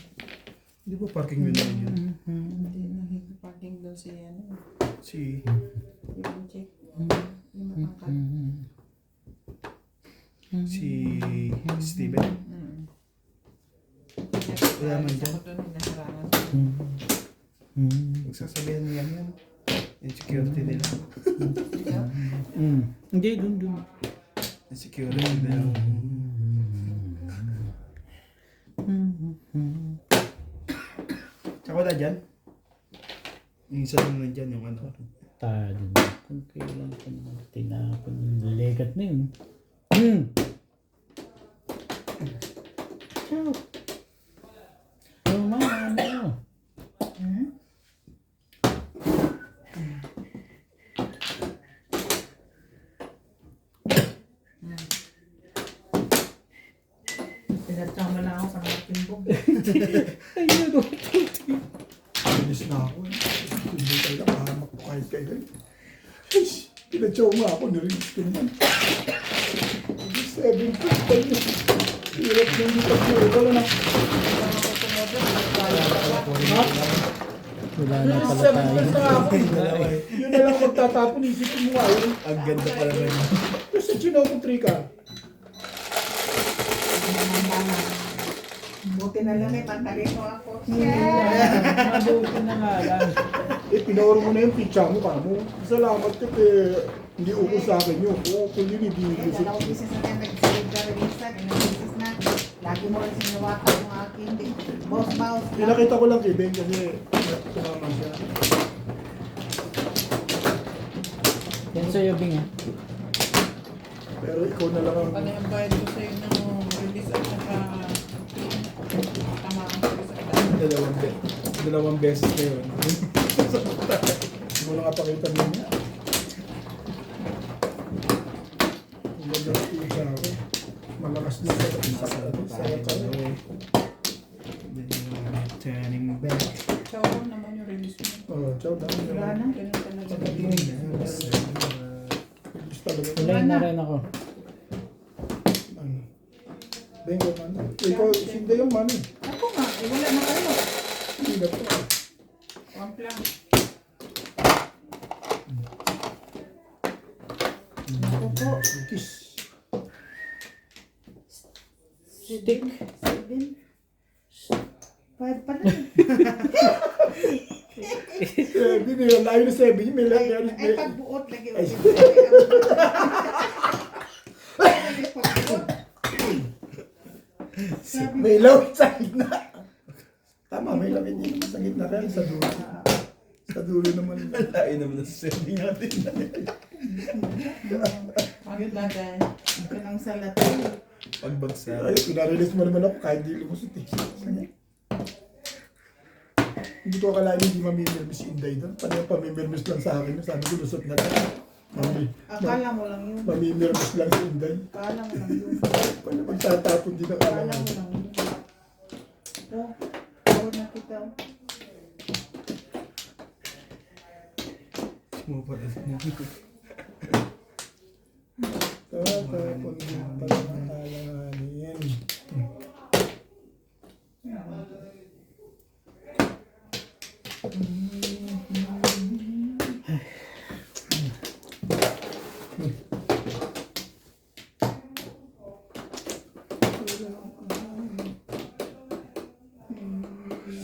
Di ba parking yun lang yun? Hindi nakikipagparking doon si ano. Si... Yung check. Yung matangkad. Si... Steven. Kaya man dyan. Ako doon, naharangan. Magsasabihan niya yan. Yung security nila. Hindi, dun. Yung security nila. Tsaka wala dyan. Yung isa lang nandyan, yung ano. Tado na. Kung kailan ko na tinapon yung legat na yun. Ciao. Romano. Pinatsama na ako sa mga timbog. Ayun o. Bilis na ako eh. Hindi tayo nakahamak ko kahit kailan. Ay, pinatsaw nga ako. Nirilis ko naman. 7 ka pa yun. Hirap na hindi pag-sure. Wala na. Wala na pala 7 tayo. ka na ako. Yun na lang magtatapon. Isipin mo nga yun. Ang ganda pala na yun. Kasi chino ko 3 ka. Buti na lang may pantalino ako. Mabuti na nga lang. Eh, pinauro mo na yung pizza mo pa mo. Salamat ka hindi uko sa akin yun. Oo, kung yun, hindi Eh, uko sa dalawang bisis na tayo nag-save ka release ilang bisis na. Lagi mo rin sinawakan yung akin. Boss mouse. Pinakita ko lang kay Ben kasi tumama siya. Yan sa'yo, Bing ah. Pero ikaw na lang ang... Pala yung bayad ko sa'yo ng release at saka tama ang release at Dalawang beses na yun. Hindi mo nakapakita niya. talaga. Kulay na rin ako. Ano? Bengo man. Ikaw, hindi yung man eh. Ako nga, wala na kayo. Hindi na po. One lang. Ako po. Kiss. Stick. 7. 5 pa na. 7 eh. Layo na 7. May layo. Ay, pagbuot lagi. Ay. Lagi pagbuot. Sabi May ilaw sa gitna. Tama, may ilaw din sa gitna rin. Sa dulo. Sa dulo naman. Layo naman sa 7 natin. Pagod lagay. ko ng salat. Pagbagsak. Ay, pinarelease mo naman ako kahit di lumusot eh. Hindi ko akalain hindi mamimirmis si Inday doon. Paano yung pamimirmis lang sa akin? Sabi ko, lusot na ka. Akala mo lang yun. Mamimirmis lang si Inday. Akala mo lang yun. Paano magtatapon din ang Akala alam mo mo? lang yun. Oh, tawag na kita. Tatapon din pala ang alanganin.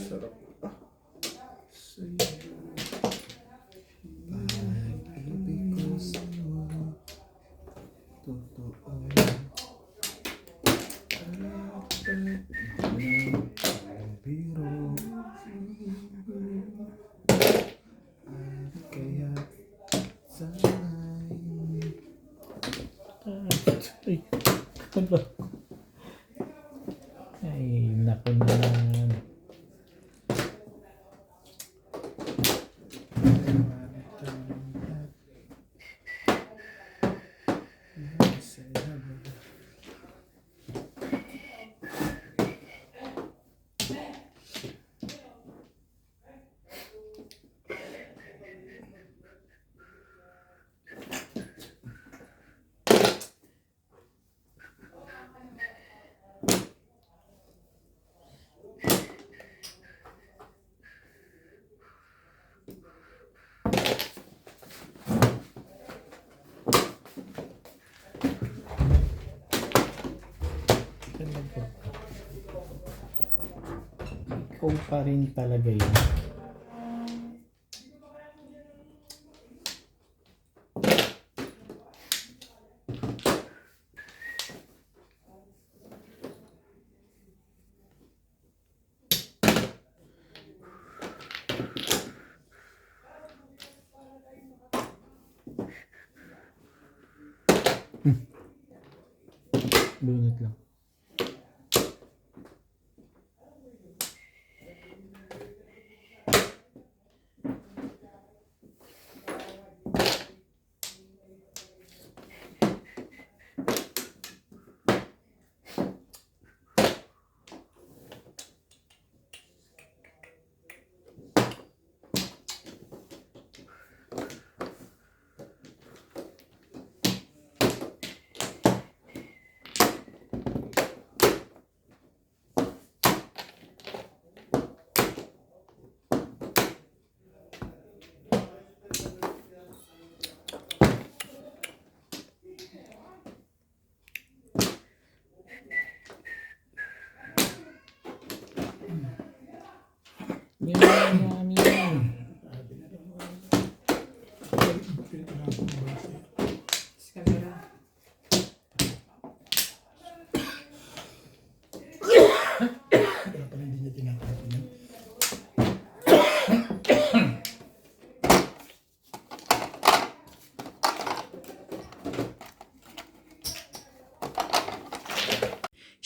Sarap. Ay, ano? Ay, naku naman. Talaga. Ikaw pa rin talaga yun. Bunot lang. Yan. Escalera. Kaya pala hindi niya tinatapon yan.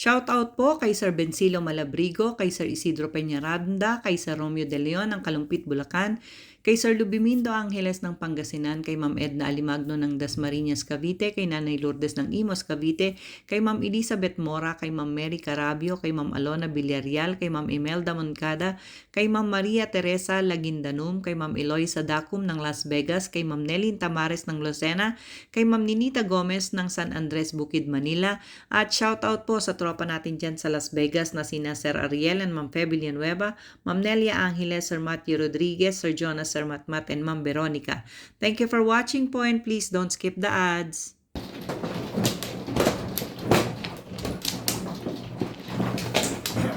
Shoutout po kay Sir Bencilo Malabrigo, kay Sir Isidro Peñaranda, kay Sir Romeo De Leon ng Kalumpit, Bulacan, kay Sir Lubimindo Angeles ng Pangasinan, kay Ma'am Edna Alimagno ng Dasmariñas, Cavite, kay Nanay Lourdes ng Imos, Cavite, kay Ma'am Elizabeth Mora, kay Ma'am Mary Carabio, kay Ma'am Alona Villarreal, kay Ma'am Imelda Moncada, kay Ma'am Maria Teresa Lagindanum, kay Ma'am Eloisa Dacum ng Las Vegas, kay Ma'am Nelly Tamares ng Lucena, kay Ma'am Ninita Gomez ng San Andres, Bukid, Manila, at shoutout po sa tropa natin dyan sa Las Vegas na sina Sir Ariel and Ma'am Feby Villanueva, Ma'am Nelia Angeles, Sir Matthew Rodriguez, Sir Jonas, Sir Matmat, and Ma'am Veronica. Thank you for watching po, and please don't skip the ads.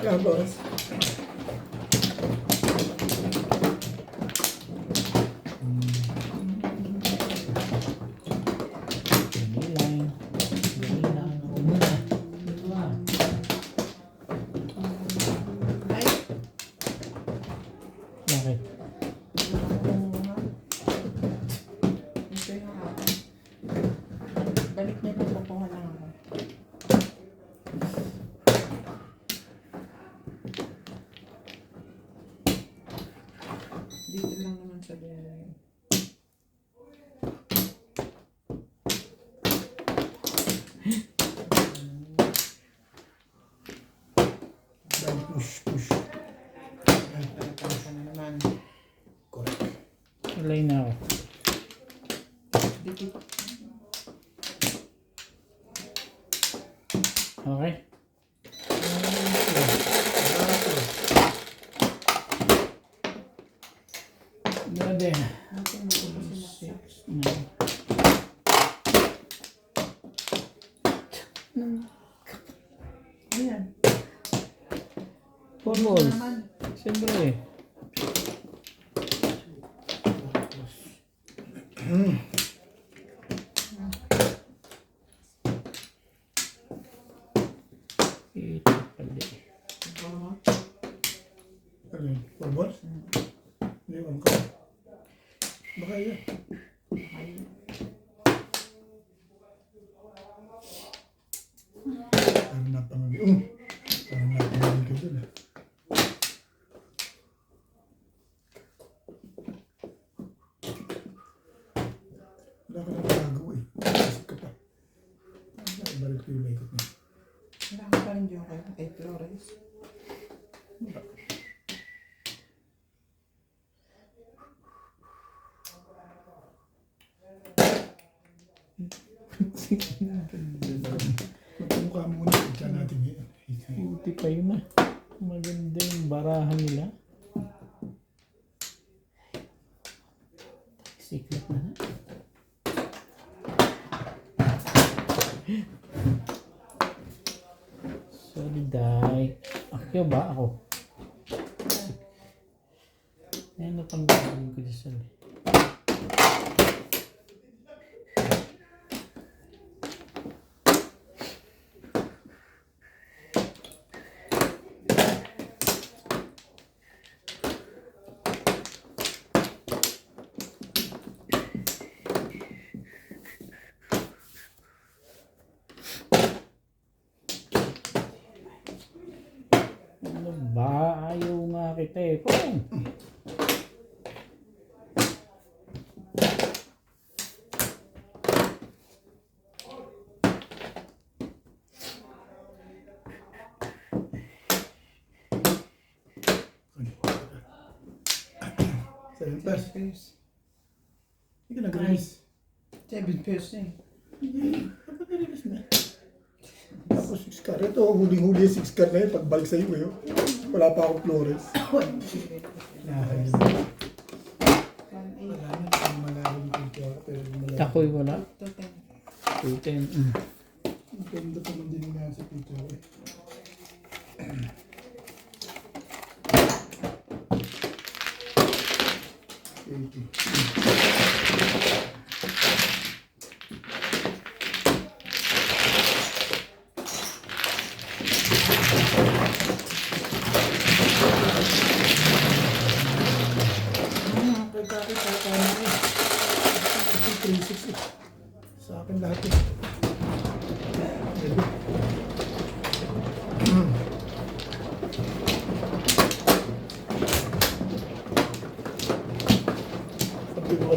Yan, Boris. Ganyan lang. Ako muna. Ito ah. Ay, Bakit? ito yung akin. Balik niya po, kukuha lang ako. Dito lang naman sa dulo. Dahil push. Talagang ka na naman. Correct. Alay na ako. Dito. Okay? Grabe. Natin mo po sila. 9. Ayan. 4 balls. Naman. Siyempre. Ito pala. Oo. Ano yun? 4 balls? Hindi, 1 ka. Baka yan. Ay. Parang napangabi. Parang napangabi ka dun ah. Wala ka nang gagawa eh. Isip ka pa. Balik ko yung makeup niya. Wala ka pa rin joker. Ay, Flores. Magpamukha mo muna. Ika natin yun. Buti pa yun ah. Maganda yung barahan nila. Secret na na. Sorry, Day. Akyo ba ako? Ano pang gagawin ko dyan sa ano ba? Ayaw nga kita eh. Pong! Seven pairs. Pairs. Hindi ka nag-release. 7 pairs na eh. Dapat na-release na. Tapos 6 car. Ito, huling-huli 6 car na yun. Pagbalik sa iyo eh. Wala pa akong Flores. Nakakayun. Wala na. Ang malalim dito. Pero malalim. Takoy wala. 210. 210. Ang ganda pa man din nga sa picture eh. Sa akin lahat eh.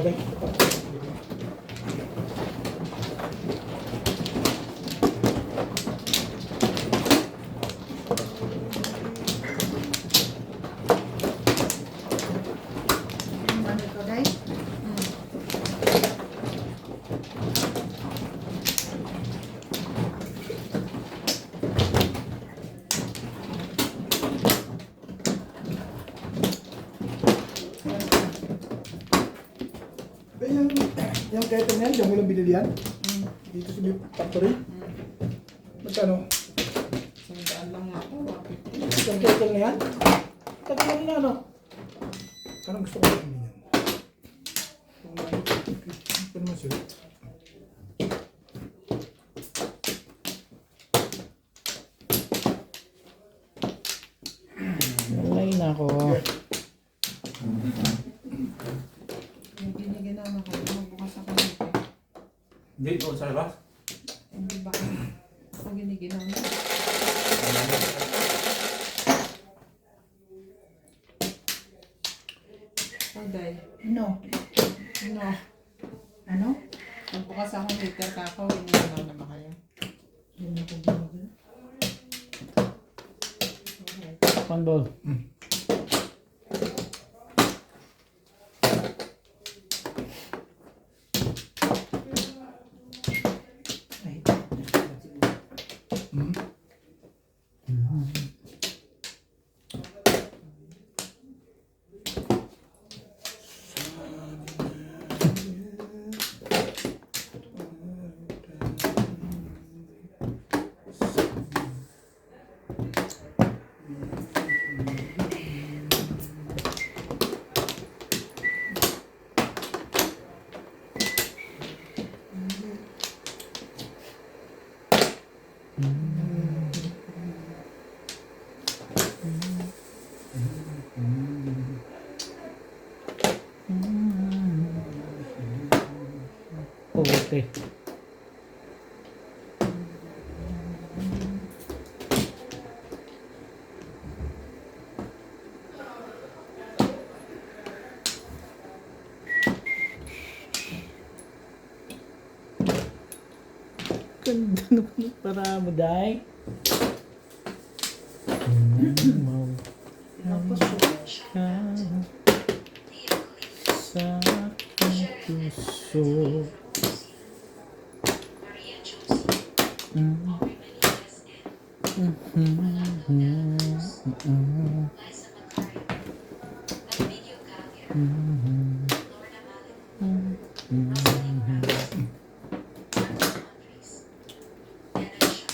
bagay. Ano ito, Day? Eh, yung keto niyan, diyan mo lang binili yan? Dito sa Beef Factory? Magkano? Sandaan lang ako. Yung keto na yan? Tagal lang yan, ano? Anong gusto ko lang yan? Ito naman sila. Ay, nako. Yung binigyan naman ako. Magbukas ako dito. Hindi, doon sa labas. Hindi ba? Ako giniginaw na. Day. No. No. Ano? Magbukas akong liter kakao. Iniwan na ba kayo? Hindi ko ginagawa. Pandol. Ay, Hmm? Puti. Ganda naman para mo, Day. tapos Ka sa aking puso. Maria Joseph, Aubrey Melendez, Liza Macario, Emilio Gallier, Lorna Malibu, Rosalind Ramos, Marcos Andres, Dennis Shaw,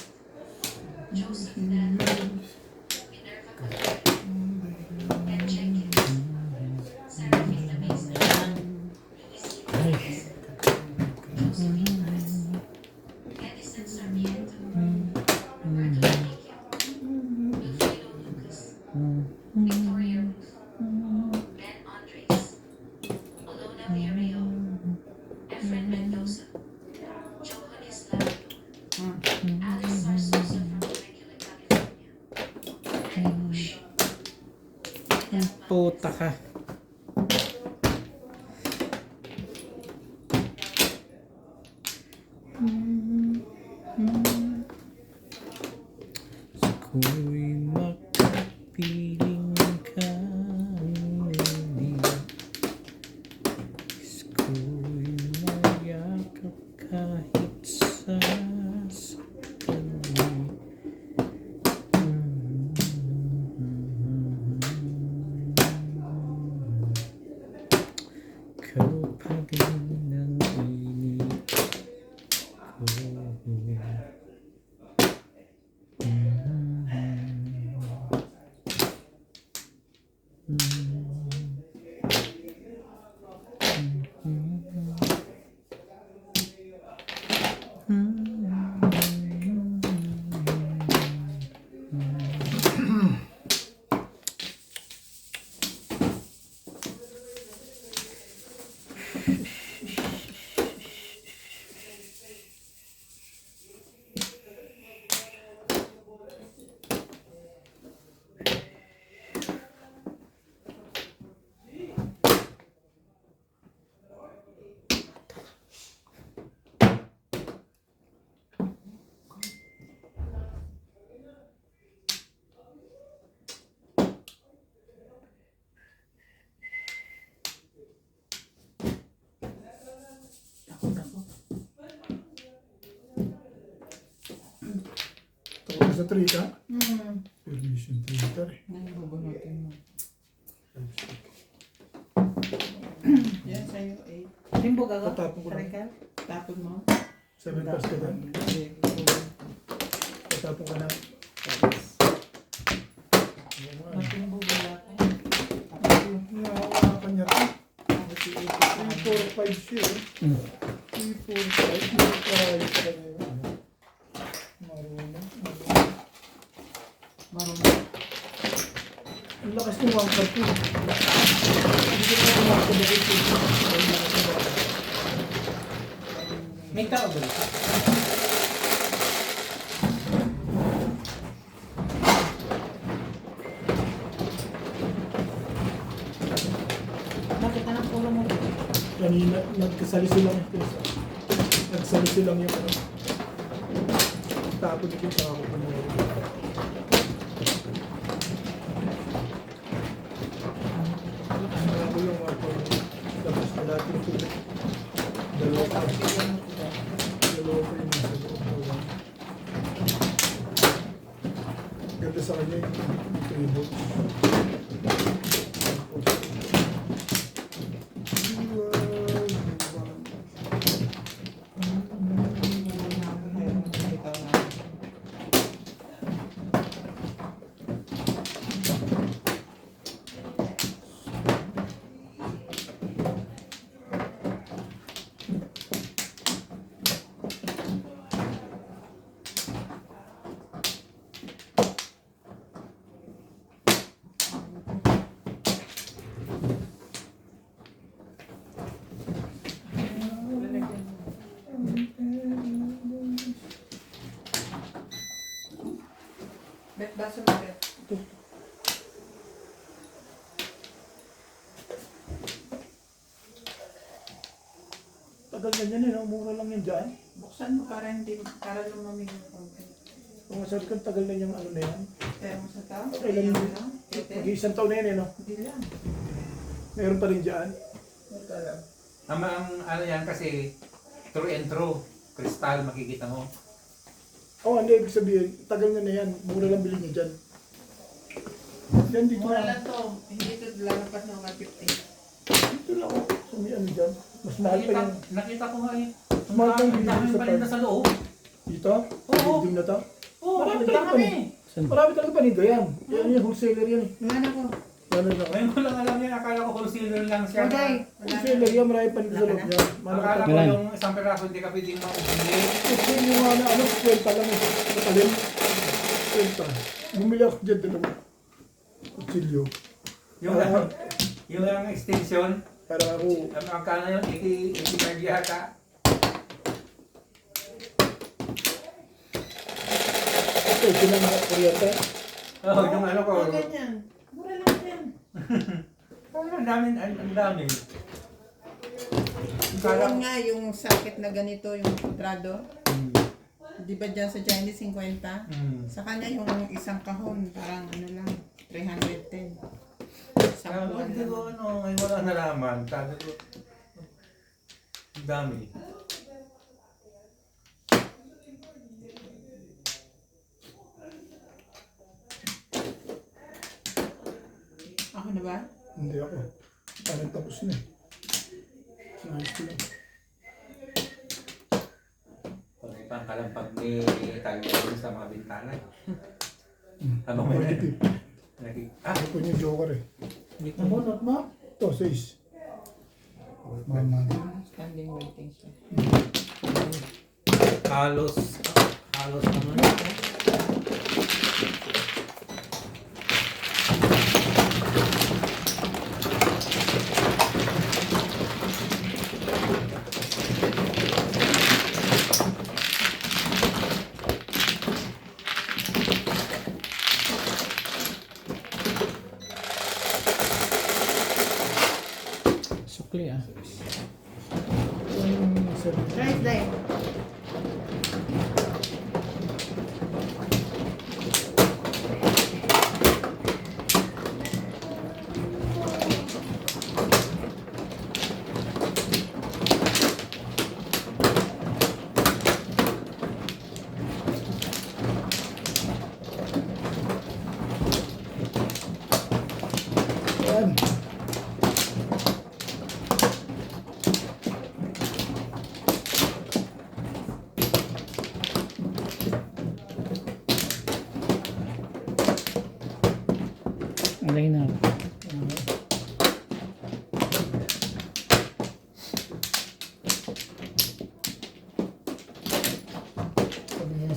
Joseph Nano, Minerva Calero, Ed Jenkins, Serafina Mesa, Luis Ay. Joseph Iglesias, Edison Sarmiento, Berto Enriquez, Wilfredo Lucas, Victoria Ruth, Ben Andres, Alona Villarreal, Efren Mendoza, Johannes Lavio, Alice Sarsosa from Temecula, California, Eddie Bush, Kenneth Puta ka. Ako'y makapiling ka hindi. Ako'y mayakap kahit sa sakali. Kapag ng init ko. sa trika? Hmm. Permission trika eh. Naibubunutin mo. Yan sa'yo, 8. Limbog ako. Tatapon ko lang. Trika. Tapon mo. 7 plus ka lang. Hindi. Tatapon ka na. Matimbog wala ka. Nahawakan niya ito. Tapos si 8. 3, 4, 5 siya eh. 3, 4, 5. Parayo ka na yun. Marunong. Marunong. Ang lakas ng wangkad ko. Hindi ko na wangkad ako ito. May tao ba? Bakit anong ulo mo? Kanina, nagkasalisi lang yung pesa. Nagsalisi lang yung ano. Tapon ito sa ako kung ano yung ako tapos na lahat yung tubig. Dalawa pa. Dalawa pa yung nasa loob. Ganda sa kanya yung 3 volts. Ikaw na. Bet, baso mo, Bet. Tagal na yan eh, no? Mura lang yan dyan. Buksan mo para hindi, para lumamig yung konti. Kung masabi ko, tagal na yung ano na yan. Kaya mo sa tao? Okay lang yun. Tete? Mag-iisang taon na yan eh, no? Hindi lang. Meron pa rin dyan. Hindi ko alam. Ang ano yan kasi true and true. Kristal makikita mo. Oo, hindi, ibig sabihin, tagal na yan. Mura lang bilhin niya dyan. Yan dito Mura na. lang to. Hindi ito lalapat na 150. Dito lang ako. So, may ano dyan. Mas mahal pa yung... Nakita ko nga eh. Mas mahal pa yung Ang dami bilhin sa pa rin park. sa loob. Dito? Oo. Building na to? Oo, Marami ang talaga dami. Marami talaga panido yan. Yan yung wholesaler yan eh. Mga ko. Ano na Ngayon ko lang alam yan. Akala ko wholesaler lang siya. Uday. wholesaler yan, marami panido sa loob yan. Akala ko yung isang peraso hindi ka pwedeng maubili. Kasi yung mga na ano, kwenta lang eh. Nakalim. Kwenta. Bumili ako dyan dalawa. Kutsilyo. Yung yung ang extension. Para ako, Ang kana yun, 85 yata. ito, kuryente. Oo, yung ano ko. Oh, ganyan. Mura lang yan. Ang dami, ang dami. Doon nga yung sakit na ganito, yung kuadrado. Di ba dyan sa Chinese 50? Sa kanya yung isang kahon, parang ano lang, 310. Isang buwan Hindi lang. ko ano, ay wala nalaman. Sabi ko, ang dami. Ako na ba? Hindi ako. Parang tapos na eh. Nayos ko lang. Pag ibang kalampag ni tayo sa mga bintana. Habang may Positive. Ah, Ito yung joker eh. Nabunot mo? Ito, 6. Mama. Standing waiting siya. halos naman. Sukli ah. Yung 7. Rice day.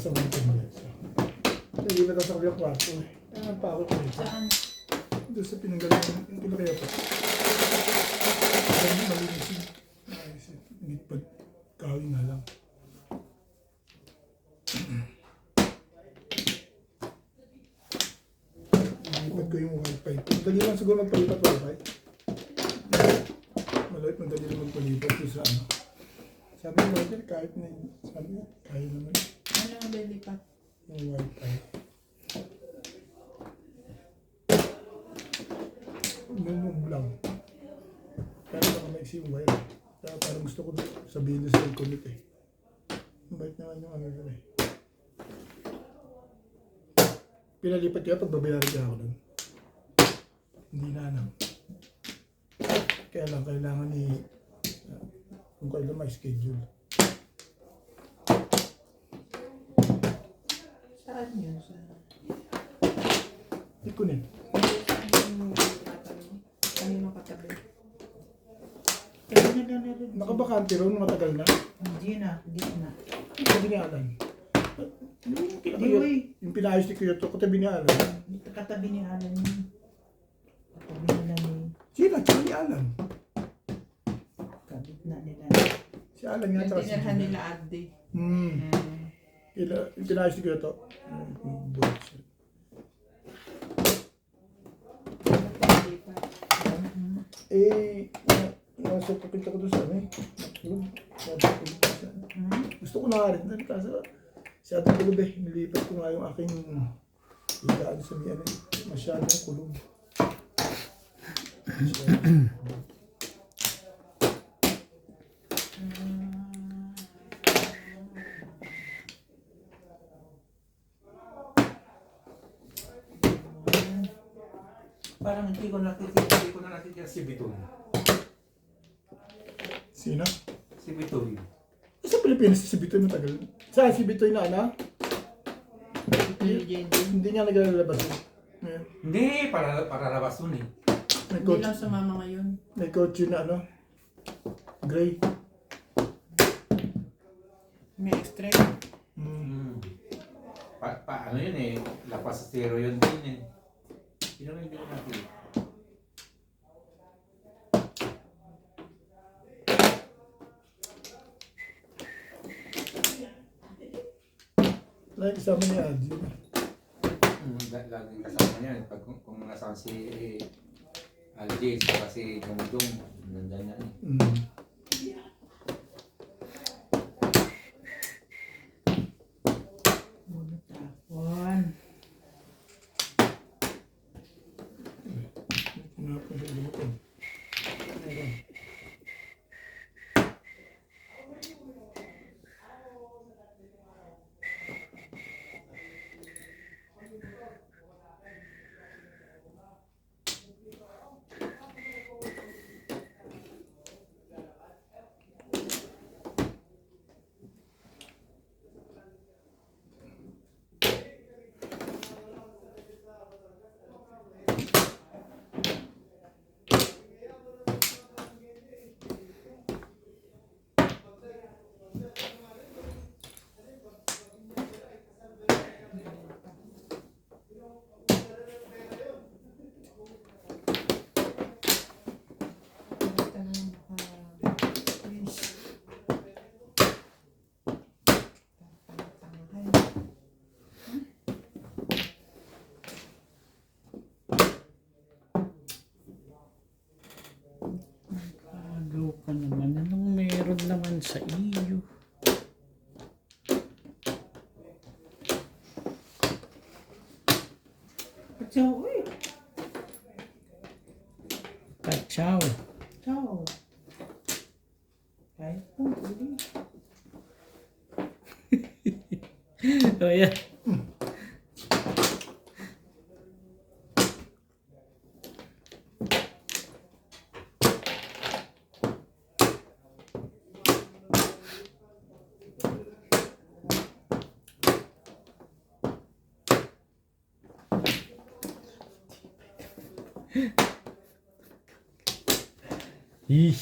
sa mga tendency. Hindi ba sa kabilang kwarto eh. Kaya pa ako ko ito. Saan? Doon sa pinanggalan yung pinakaya pa. Kaya malinis yun. Ayos yun. Hindi pa kawin na lang. Nalipat ko yung wifi. Madali lang siguro magpalipat wifi. Madali lang magpalipat doon sa ano. Sabi mo, kahit na yun. Sabi mo, kaya naman Ano ang lilipat? yung wifi. Move lang. Pero baka maiksi yung wire. Kaya parang gusto ko sabihin doon sa nag-commit eh. Mabait naman yung ano doon eh. Pinalipat kaya pag babayaran niya ako doon. Hindi na lang. Kaya lang kailangan ni kung kailan may schedule. Saan yun? Ikunin. Kanino katabi? Kaya na rin. Nakabakante ron, matagal na. Hindi na. Katabi ni Alan. Yung pinayos ni Kuya to, katabi ni Alan. Katabi ni Alan yun. Katabi nila ni Sino? Tsaka ni Alan. kabit na nila. Si Alan nga Yung tsaka si tinirhan Gina. nila Abdi. Yung pinayos ni Kuya to. Nasa papunta ko doon sa ano eh. Gusto ko na nga rin. Kasi si Ate Kulub eh. Nilipat ko nga yung aking higaan sa may ano eh. Masyadong kulub. Parang hindi ko nakikita si Biton. Sino? Si Biton. Sa Pilipinas si Bitoy matagal. Saan si Bitoy na ano? Hindi niya naglalabas yun. Ngayon. Hindi, para labas nun eh. May Hindi coach, lang sumama ngayon. may coach yun na ano? Gray. May extra. Ano yun eh, lapas sa zero yun din eh. Sino may hindi ko nakikita? Lagi kasama ni Adi. Laging kasama niya. Pag kung nasaan si Aldi, saka si Dumdum, nandyan yan eh. Tapon. Tinapon sa luto. Ayun. Agaw ka naman. Anong meron naman sa iyo? Ciao, uy. Kachaw. Ciao. Kahit po, pwede. O yan. Ih.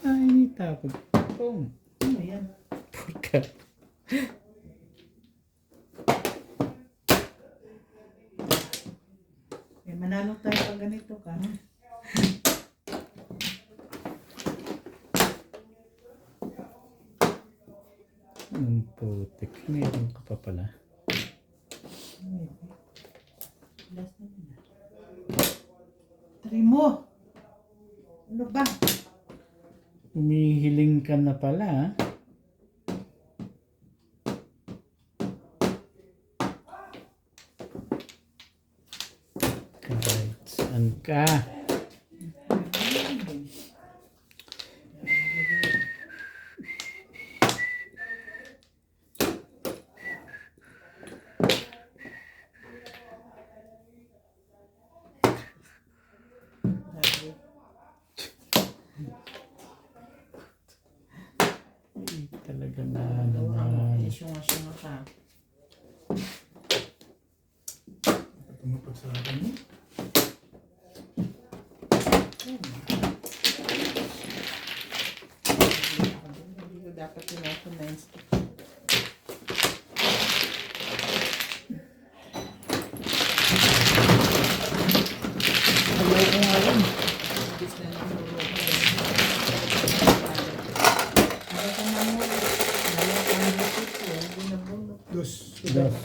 Ay, takot. Pong. Ano yan? Pagka. Manalo tayo pag ganito ka. Ang putik. Meron ka pa pala. Try mo. Ano ba? Umihiling ka na pala. Ah. Kahit saan ka. Talaga na naman. Isyunga-syunga ka. Tumapag sa akin mo. Hindi ko dapat recognize. Ayoko ngayon. Bis na lang lolo ko. Ano ka na mo? Dalawa ka ng bisip ko. Hindi na bulok. Dos. Dos.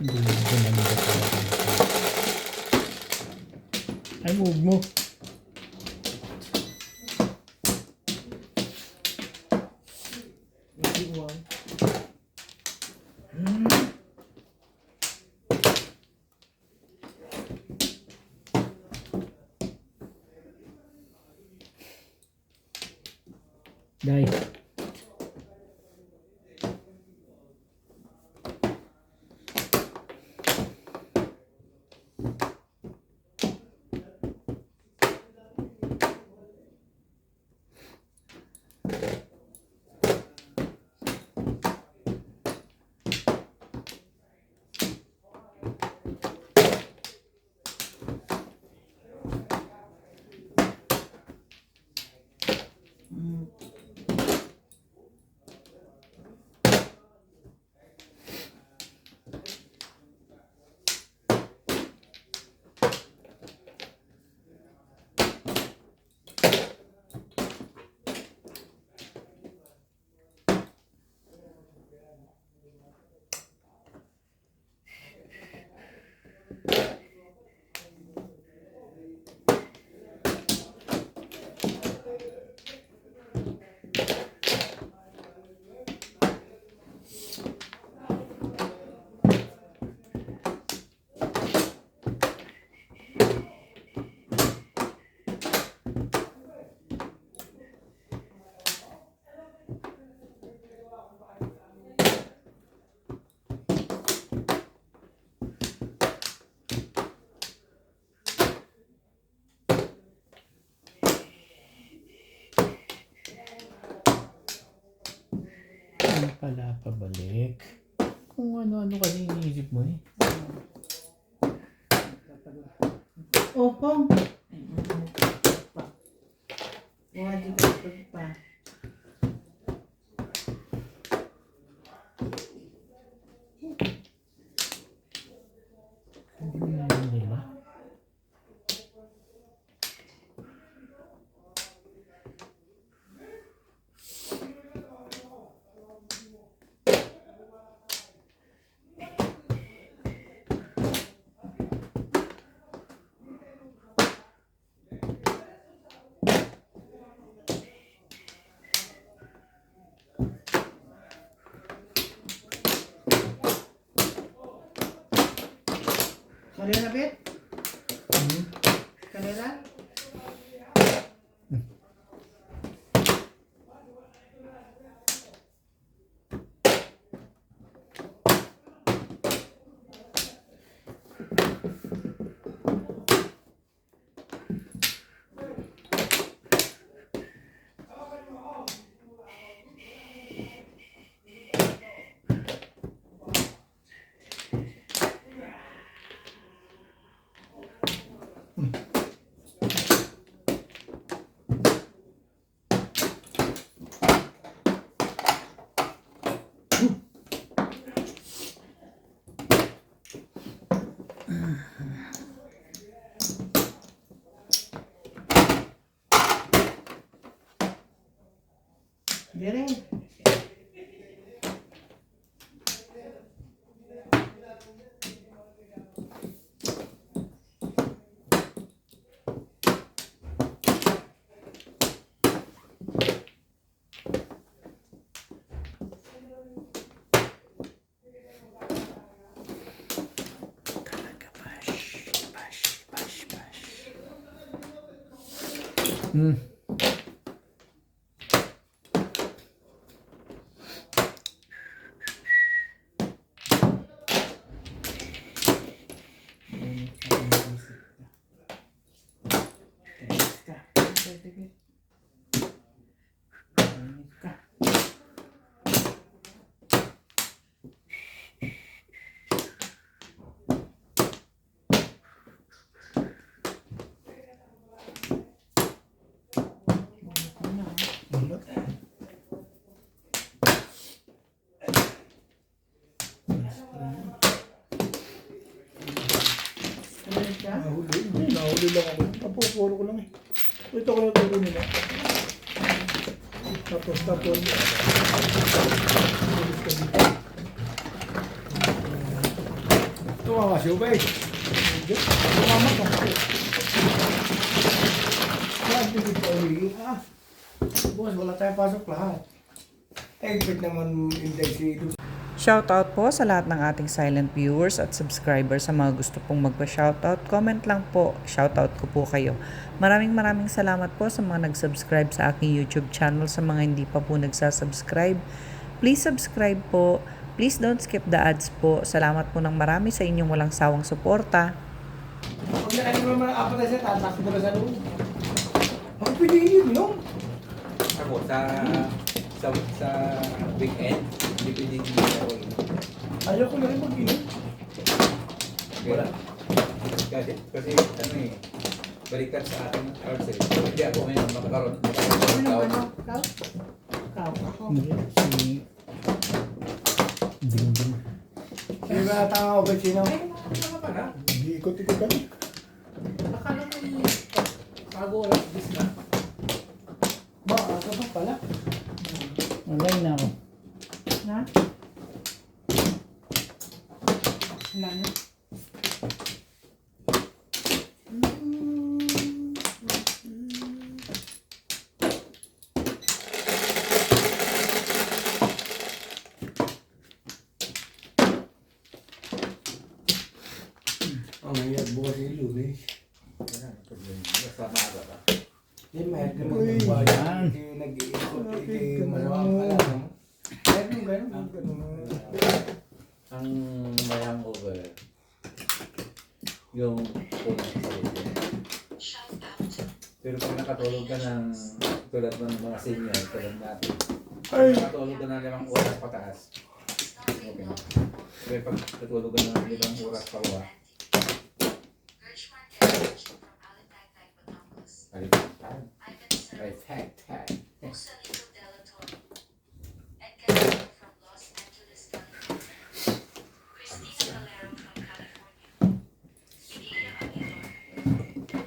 Hindi mo ginanda talaga. Ay, move mo. Dai. Ano pala pabalik? Kung ano-ano kasi iniisip mo eh. Opo. Wadi ka pa. Nila. Kalera, Bet? Kalera? Dire. Nahuli. Hindi, nahuli lang ako. Napupuro ko lang eh. Ito ko lang tuloy nila. Tapos. Ulit ka dito. Tumama siya ba eh? Hindi. Tumama ka. Bakit hindi pa uwi? Boss, wala tayong pasok lahat. Expect naman index si Shoutout po sa lahat ng ating silent viewers at subscribers. Sa mga gusto pong magpa-shoutout, comment lang po. Shoutout ko po kayo. Maraming salamat po sa mga nag-subscribe sa aking YouTube channel. Sa mga hindi pa po nagsasubscribe, please subscribe po. Please don't skip the ads po. Salamat po ng marami sa inyong walang sawang suporta. Huwag na kayo naman apat na siya, tatak ko na sa loob. Ang pinigil, no? Ako sa weekend, hindi pinigil ako. Ayoko na rin mag-inom. Wala. Kasi ano eh, baliktad sa ating arts eh. Hindi ako ngayon makakaroon. Ikaw? Ako. Si Ding. Hindi ba tanga ako ba sino? Hindi ikot-ikot ka. Akala ko yung bago alas 10 na. Ba, ako ba pala? Online na ako. Na? Wala na. Ang nangyayag bukas yung lunes. Sa maga pa. Hindi, mayroon ka Uy. magbayan. Hindi nag-iikot, hindi masama pala. No? Mayroon ganun. Ang may hangover, yung unang salita. Shout out. Pero pag nakatulog ka ng tulad ng mga senior, tulad natin, Ay. nakatulog ka ng 5 oras pataas, okay na. Pero pag natulog ka ng 5 oras pa uwa, Gershman Dervish from Alentay, Batangas. baliktad. Ivan Sir, Baliktad. Joselito Dela Torre. Edgar from Los Angeles, California. Christina Valero from California. Ilia Aguilar.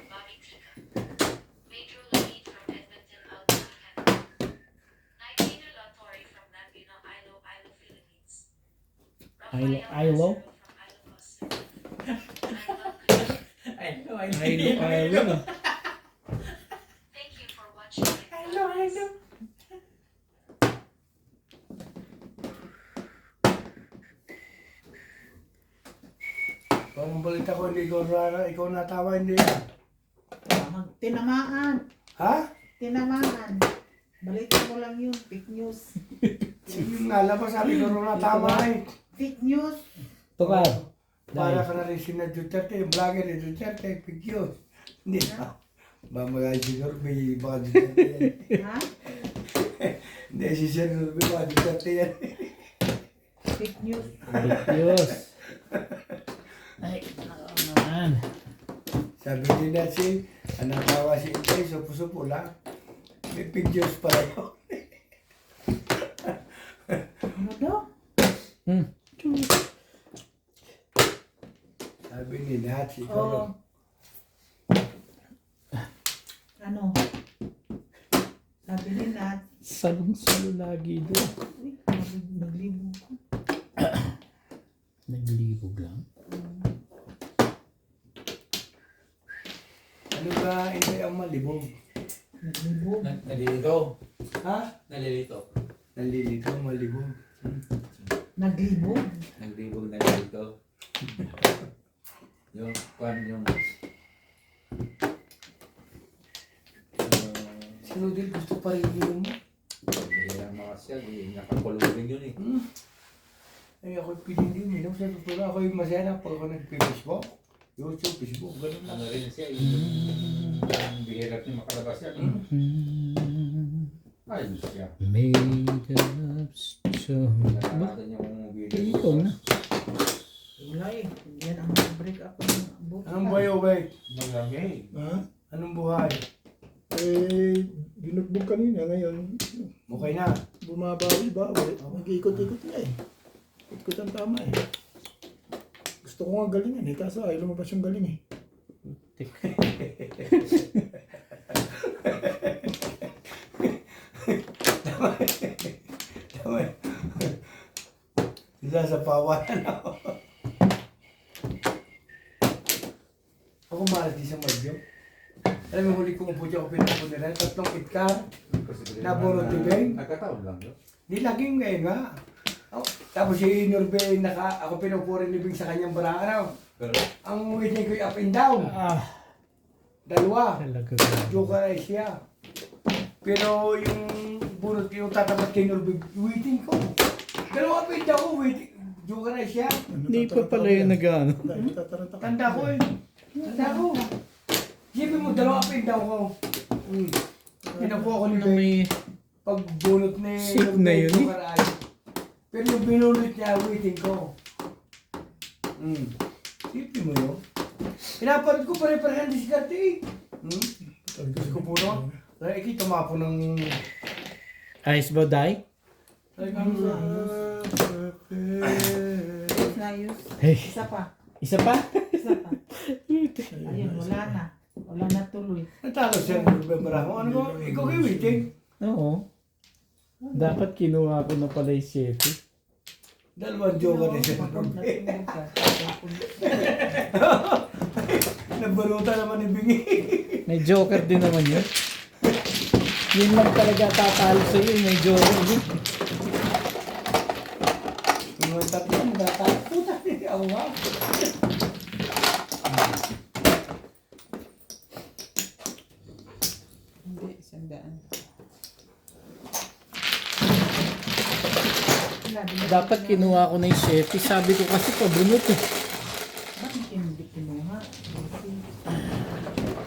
Bobby Tika. Pedro Lamid from Edmonton, Alberta, Canada. Naivina La Torre from Nabino, Ilo, Philippines. Ilo? Rafael Lazaro from Ilo, Costa Rica. Thank you for watching. Parang balita ko, hindi ikaw natawa, hindi. Tinamaan. Ha? Tinamaan. Balita ko lang yun. Fake news. Yung nalabas, sabi ko rin natawa eh. Fake news. Tukar. Para ka na rin si Duterte, yung vlogger ni Duterte, picture. Hindi na. Mamagay si Norby, baka Duterte yan. Ha? Hindi, si Sir Norby, baka Duterte yan. Fake news. Diyos. Ay, ano naman. Sabi ni Nancy, ang natawa si Inday, supo-supo lang. May pictures pala yun. Ano daw? Sabi ni Nancy, ikaw Oo. lang. Ano? Sabi ni Nat. Salong-salo lagi doon. Uy, naglibog ko. Naglibog lang. Ano ba, Inday, ang malibog? Naglibog. Nalilito. Ha? Nalilito. Nalilito, malibog. Naglibog. Naglibog, nalilito. Yung, Sinudil, gusto pa rin yun mo. Kaya mga siya, nakakulubin yun eh. Ay, ako'y piling din, minom sa totoo. Ako'y masaya na pag ako nag-Facebook. YouTube, Facebook, ganun lang. Ano rin siya, yung bihirap niya makalabas yan. Ayos siya. Made up storm. Ba? Nakakatan yung video. Ikaw na. Wala eh. Yan ang break ako ng book. Anong buhay, Obay? Malamig. Ha? Anong buhay? Eh, binugbog kanina ngayon. Okay na. Bumabawi ba? Nag-iikot-ikot nga eh. Ikot ang tama eh. Gusto ko nga galingan eh, kaso ay lumabas yung galing eh. Tama. Isa sa pawanan ako. Ako malas di sa madyo. Alam mo, huli kong upo dyan ako pinapunira. 3 itkar. Nabunod ni Ben? Nagkataon lang yun. Di laging ngayon nga. Oh, tapos si Norbe, ako pinupurin ni Bing sa kanyang barang. Pero, Ang waiting ko yung up and down. Ah, Dalawa. talaga. Joker ay siya. Pero yung bunot yung tatapat kay Norbe, waiting ko. Dalawa up and down ko, waiting. Joker ay siya. Hindi pa pala yung nag-ano. Tanda ko eh. Tanda ko. Sipin mo, dalawa up and down ko. Pinapo ako ni Ano Ben. may... Pagbunot ni Sick na yun eh. Joker ay. Pero yung binunot niya, waiting ko. Sipin mo yun. Pinaparod ko pare-parehan diskarte eh. Kasi ko po no. Iki, tumapo ng... Ayos ba, Day? Ayos na ayos. Hey, Isa pa. isa pa? Isa pa. Ayun, wala na. Wala na tuloy. Natalo siya ng November ako. Ano ko? Ikaw kayo waiting. Oo. Dapat kinuha ko na pala yung 7. Dalawang joker na siya. Nagbaluta naman ni Bingi. May joker din naman yun. Yun lang talaga tatalo sa'yo, may joker din. Yung mga tatlo, natatalo. Ako nga. Hindi, 100. Dapat kinuha ko na yung 7. Sabi ko kasi pabunot eh. Bakit hindi kinuha?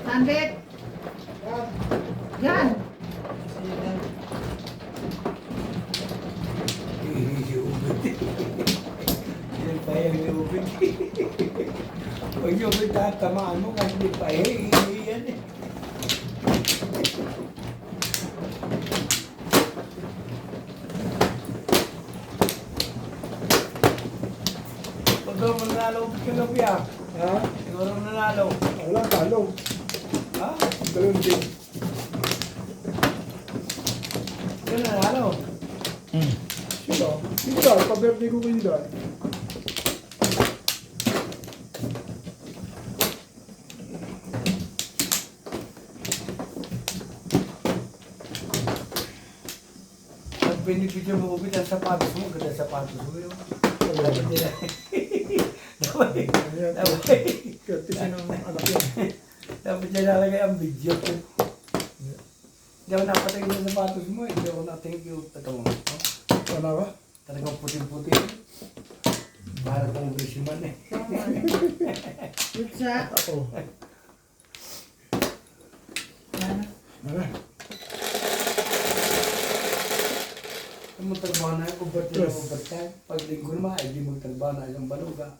Sandit! Yan! Si Ubit. Yan pa yan ni Ubit. Pag yung Ubit tatamaan mo kasi di pa yan eh. Pag daw manalo Ubit ka gabi ah. Ha? Siguro nanalo. Wala, talo. Ha? Dalawang din. Sino nanalo? Sino? Hindi daw, pa-birthday ko kayo daw. Pag binibigyan mo Ubit ang sapatos mo, ganda sapatos mo yun. Dapat nila. Ayan, Curtis ng anak yan. Dapat siya nalagay ang video ko. Hindi ako napatingin sa sapatos mo, hindi ako natingin yung patong. Ano ba? Talagang puti-puti. Para congressman eh. Pizza. Ako. Ano? Ano? Kung magtrabaho na yung overtime, pag linggo naman, ay di magtrabaho na isang baluga.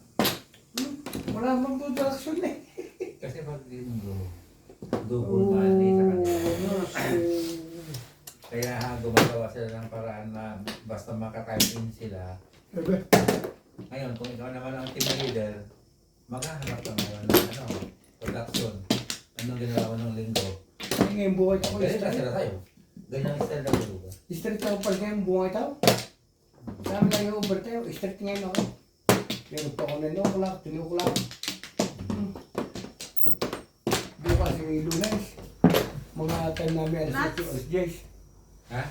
Wala namang production eh. Kasi pag linggo, double money sa kanila. Kaya gumagawa sila ng paraan na basta makatime in sila. Bebe. Ngayon, kung ikaw naman ang team leader, maghahanap ka ngayon ng production. Anong ginawa ng linggo? Ay ngayon buhay ako. Ganyan na sila tayo. Ganyan ang style ng lugar. Straight ako pag ngayon buhay tao. Sabi lang yung overtime, straight ngayon ako. Meron pa ako na nukulak, tinukulak. Bukas yung Lunes. Mga time namin alas 8 alas 10. Ha?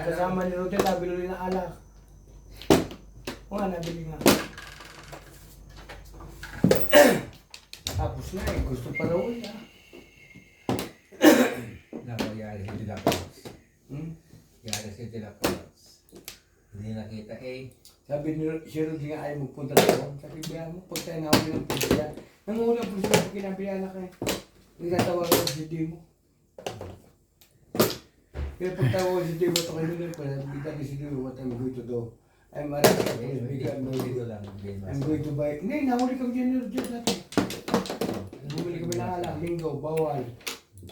Kasama ni Rodel, nabili na alak. O nga, nabili nga. Tapos na eh, gusto pa raw niya. Nako, yari si Tila Cross. Hmm? Yari si Tila Cross. Hindi nakita eh. Sabi ni si Rodel nga ayaw magpunta doon. Sabi biya mo, pag tayo nahuli ng pulisya. Nangulang pulisya pag kinabiyanak eh. Nagtatawagan ko si Dimo. Kaya pag tawag si Dimo ito kayo nila pa, bigyan ni si Dimo what I'm going to do. I'm arrested. I'm going to buy. Hindi, nahuli kami dyan ni Rodel natin. Bumili kami ng alak, linggo, bawal.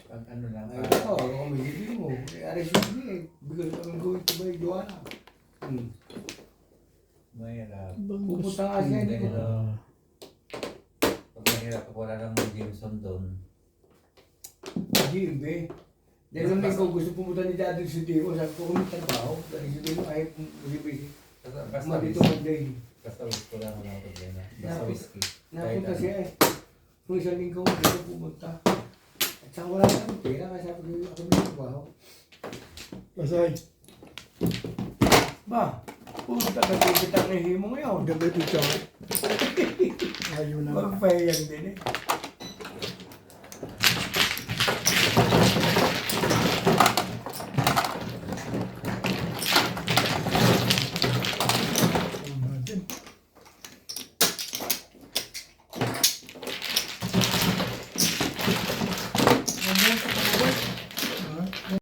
Pag ano lang. Ay, ito, ako kami si Dimo. Arrested me, because I'm going to buy Joanna. Mahirap. Pupunta nga siya, hindi ko. Pag mahirap ako wala ng Jameson doon. Hindi. Dahil nung linggo gusto pumunta ni Daddy si Dimo, sabi ko kung may trabaho. Dahil si Dimo ay busy. Basta Monday to whiskey. Monday. Basta whiskey lang wala ako problema. Basta whiskey. Napunta siya eh. Kung isang linggo gusto pumunta. At saka wala na akong pera, kaya sabi ko ako may trabaho. Lasay. Ba, pumunta ka dito kita ng himo ngayon. Ang ganda yung picture. Ayaw naman. Magpahiyang din eh.